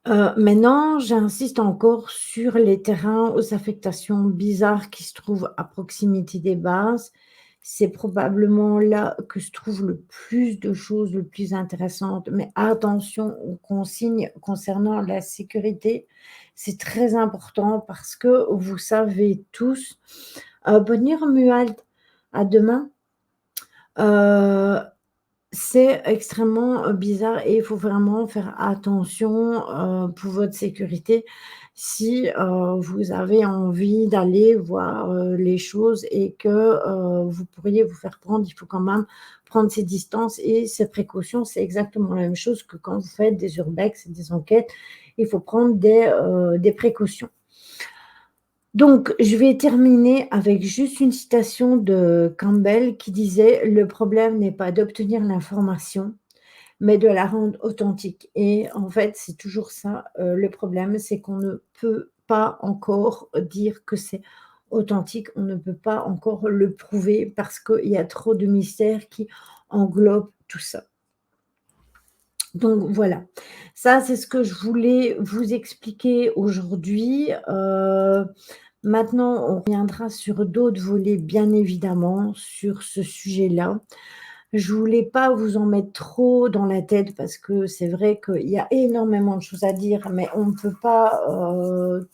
Maintenant, j'insiste encore sur les terrains aux affectations bizarres qui se trouvent à proximité des bases. C'est probablement là que se trouve le plus de choses, le plus intéressantes. Mais attention aux consignes concernant la sécurité. C'est très important parce que vous savez tous, bonne nuit Romuald, à demain. Heu c'est extrêmement, bizarre et il faut vraiment faire attention, pour votre sécurité si, vous avez envie d'aller voir, les choses et que, vous pourriez vous faire prendre. Il faut quand même prendre ses distances et ses précautions. C'est exactement la même chose que quand vous faites des urbex et des enquêtes. Il faut prendre des précautions. Donc, je vais terminer avec juste une citation de Campbell qui disait: «Le problème n'est pas d'obtenir l'information, mais de la rendre authentique» et en fait, c'est toujours ça, le problème, c'est qu'on ne peut pas encore dire que c'est authentique. On ne peut pas encore le prouver parce qu'il y a trop de mystères qui englobent tout ça. Donc voilà, ça, c'est ce que je voulais vous expliquer aujourd'hui. Maintenant, on reviendra sur d'autres volets, bien évidemment, sur ce sujet-là. Je voulais pas vous en mettre trop dans la tête parce que c'est vrai qu'il y a énormément de choses à dire, mais on ne peut pas,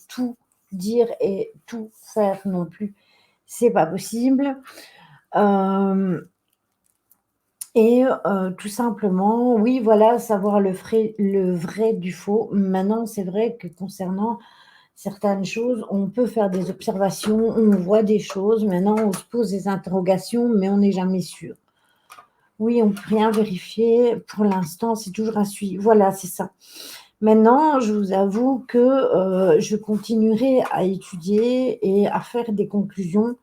tout dire et tout faire non plus. c'est pas possible. Hem Et tout simplement, oui, voilà, savoir le vrai du faux. Maintenant, c'est vrai que concernant certaines choses, on peut faire des observations, on voit des choses, maintenant on se pose des interrogations, mais on n'est jamais sûr. Oui, on peut rien vérifier pour l'instant, c'est toujours à suivre. Voilà, c'est ça. Maintenant, je vous avoue que, je continuerai à étudier et à faire des conclusions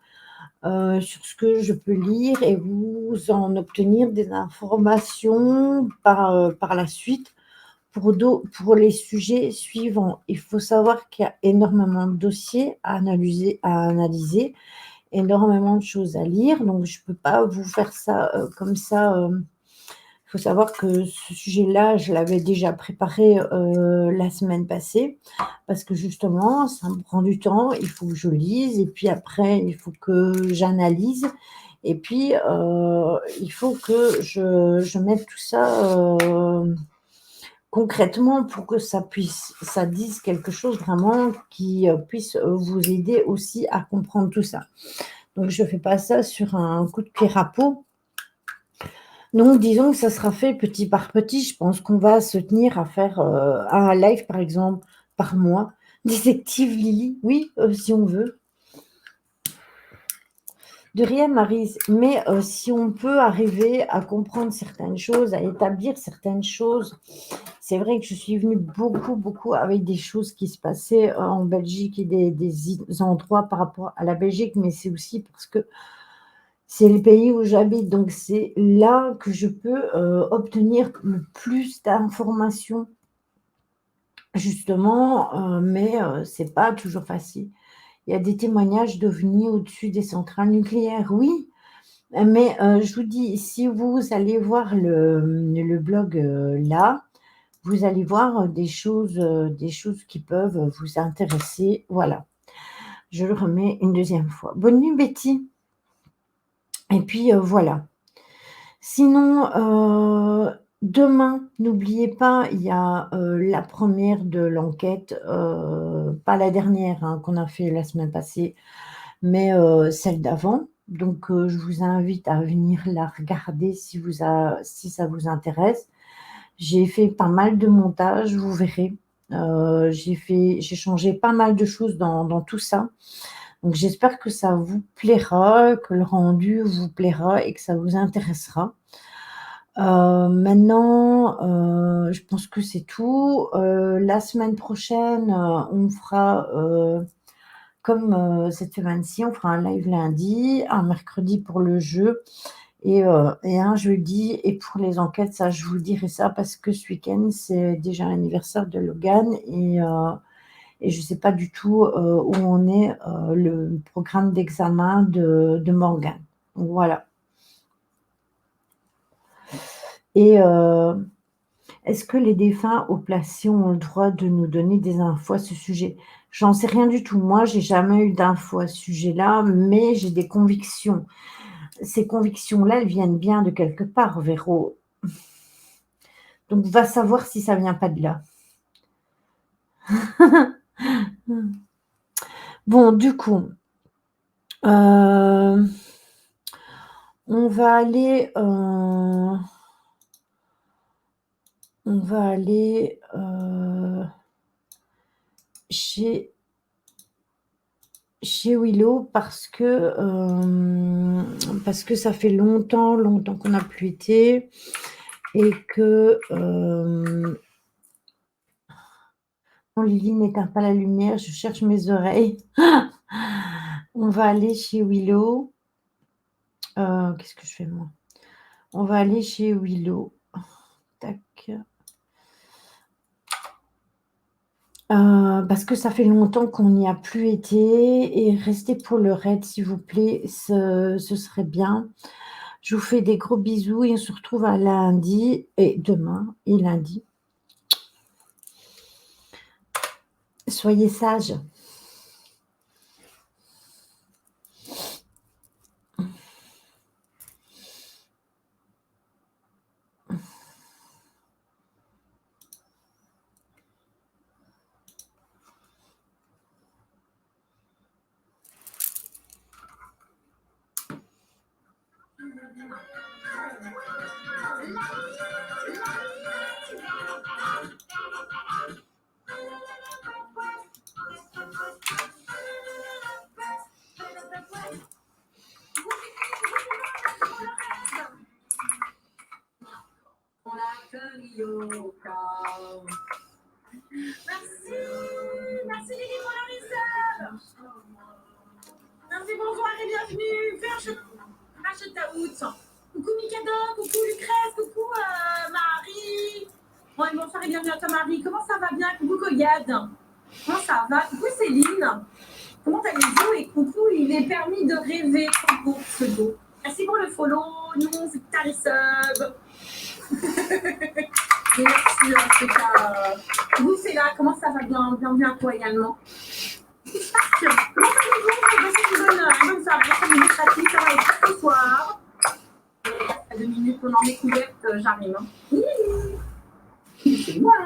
sur ce que je peux lire et vous en obtenir des informations par la suite pour les sujets suivants. Il faut savoir qu'il y a énormément de dossiers à analyser, énormément de choses à lire, donc je peux pas vous faire ça, comme ça, il faut savoir que ce sujet-là, je l'avais déjà préparé, la semaine passée parce que justement, ça me prend du temps. Il faut que je lise et puis après, il faut que j'analyse et puis, il faut que je mette tout ça, concrètement pour que ça dise quelque chose vraiment qui, puisse, vous aider aussi à comprendre tout ça. Donc je fais pas ça sur un coup de pierre à peau. Donc disons que ça sera fait petit par petit. Je pense qu'on va se tenir à faire, un live par exemple par mois. Détective Lily, oui, si on veut. De rien Maryse, mais si on peut arriver à comprendre certaines choses, à établir certaines choses. C'est vrai que je suis venue beaucoup, beaucoup avec des choses qui se passaient, en Belgique et des endroits par rapport à la Belgique, mais c'est aussi parce que c'est le pays où j'habite, donc c'est là que je peux, obtenir le plus d'informations justement, mais c'est pas toujours facile. Il y a des témoignages d'OVNI au-dessus des centrales nucléaires, oui, mais je vous dis, si vous allez voir le blog, là, vous allez voir, des choses qui peuvent vous intéresser, voilà. Je le remets une deuxième fois. Bonne nuit Betty et puis, voilà. Sinon, demain, n'oubliez pas, il y a, la première de l'enquête, pas la dernière, hein, qu'on a fait la semaine passée, mais celle d'avant. Donc je vous invite à venir la regarder si ça vous intéresse. J'ai fait pas mal de montage, vous verrez. J'ai changé pas mal de choses dans tout ça. Donc j'espère que ça vous plaira, que le rendu vous plaira et que ça vous intéressera. Maintenant, je pense que c'est tout. La semaine prochaine, on fera, comme, cette semaine-ci, on fera un live lundi, un mercredi pour le jeu et un jeudi et pour les enquêtes, ça je vous dirai ça parce que ce week-end, c'est déjà l'anniversaire de Logan et je ne sais pas du tout, où en est, le programme d'examen de Morgan. Voilà et est-ce que les défunts haut placés ont le droit de nous donner des infos à ce sujet? J'en sais rien du tout. Moi, j'ai jamais eu d'infos à ce sujet-là, mais j'ai des convictions. Ces convictions-là, elles viennent bien de quelque part, Véro. Donc va savoir si ça vient pas de là. Bon, du coup, hem, on va aller, on va aller, chez Willow parce que ça fait longtemps, longtemps qu'on n'a plus été et que, non Lily n'éteins pas la lumière, je cherche mes oreilles. On va aller chez Willow. Qu'est-ce que je fais moi? On va aller chez Willow. Tac. Parce que ça fait longtemps qu'on n'y a plus été et restez pour le raid s'il vous plaît, ce serait bien. Je vous fais des gros bisous et on se retrouve à lundi et demain et lundi. Soyez sages. Merci, merci Lily pour la réserve. Merci, bonsoir et bienvenue. Rachel Taout. Coucou Mikado, coucou Lucrèce, coucou Marie. Ouais, bonsoir et bienvenue à toi Marie. Comment ça va bien? Coucou Koyad. Comment ça va? Coucou Céline. Comment allez-vous? Et coucou, il est permis de rêver. Coucou, pseudo. Merci pour le follow. Nous, c'est ta sub. Merci en tout cas. Vous, c'est là. Comment ça va bien? Bienvenue à toi également. Comment allez-vous? Une bonne soirée. 5 minutes gratuites. Ça va être ce soir. À 2 minutes pendant mes couvertes, j'arrive. Hein. C'est moi.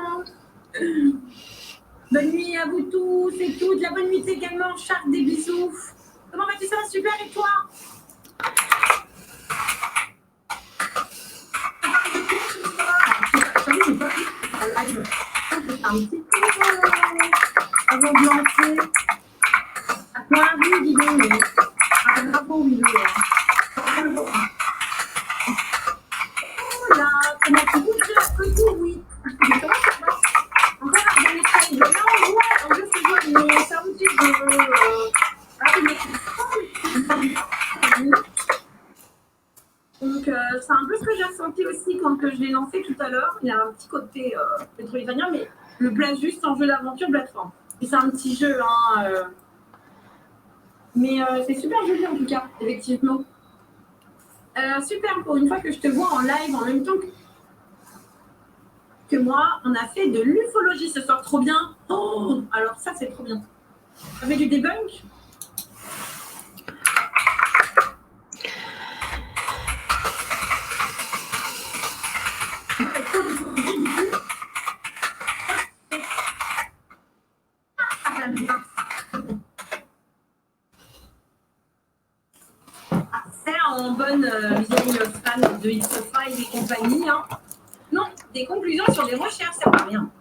Bonne nuit à vous tous et toutes. La bonne nuit également. Charles, des bisous. Comment vas-tu? Ça va super et toi? Un petit peu avant de lancer. Marie, dis donc, un drapeau vidéo. Oh là, comment tu bouges la coucou, oui. Comment ça va? Encore un bon message. Non, ouais, en plus, c'est bon, mais c'est un petit peu. Donc, c'est un peu ce que j'ai ressenti aussi quand je l'ai lancé tout à l'heure. Il y a un petit côté Metroidvania, mais le place juste en jeu d'aventure plateforme. Et c'est un petit jeu, hein. Mais c'est super joli en tout cas, effectivement. Super, pour une fois que je te vois en live en même temps que moi, on a fait de l'ufologie ce soir, trop bien. Oh, alors ça, c'est trop bien. On fait du debunk. En bonne vieille fan de X-Files et compagnie. Hein. Non, des conclusions sur les recherches, ça va rien.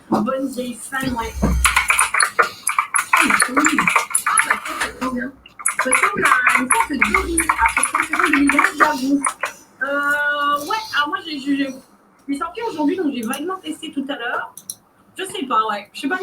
Bonne vieille fan, ouais. C'est trop bien. Ça ressemble à une sorte de Dory après 30 secondes de l'hiver, j'avoue. Ouais, alors moi j'ai sorti aujourd'hui, donc j'ai vaguement testé tout à l'heure. Je sais pas, ouais. Je sais pas,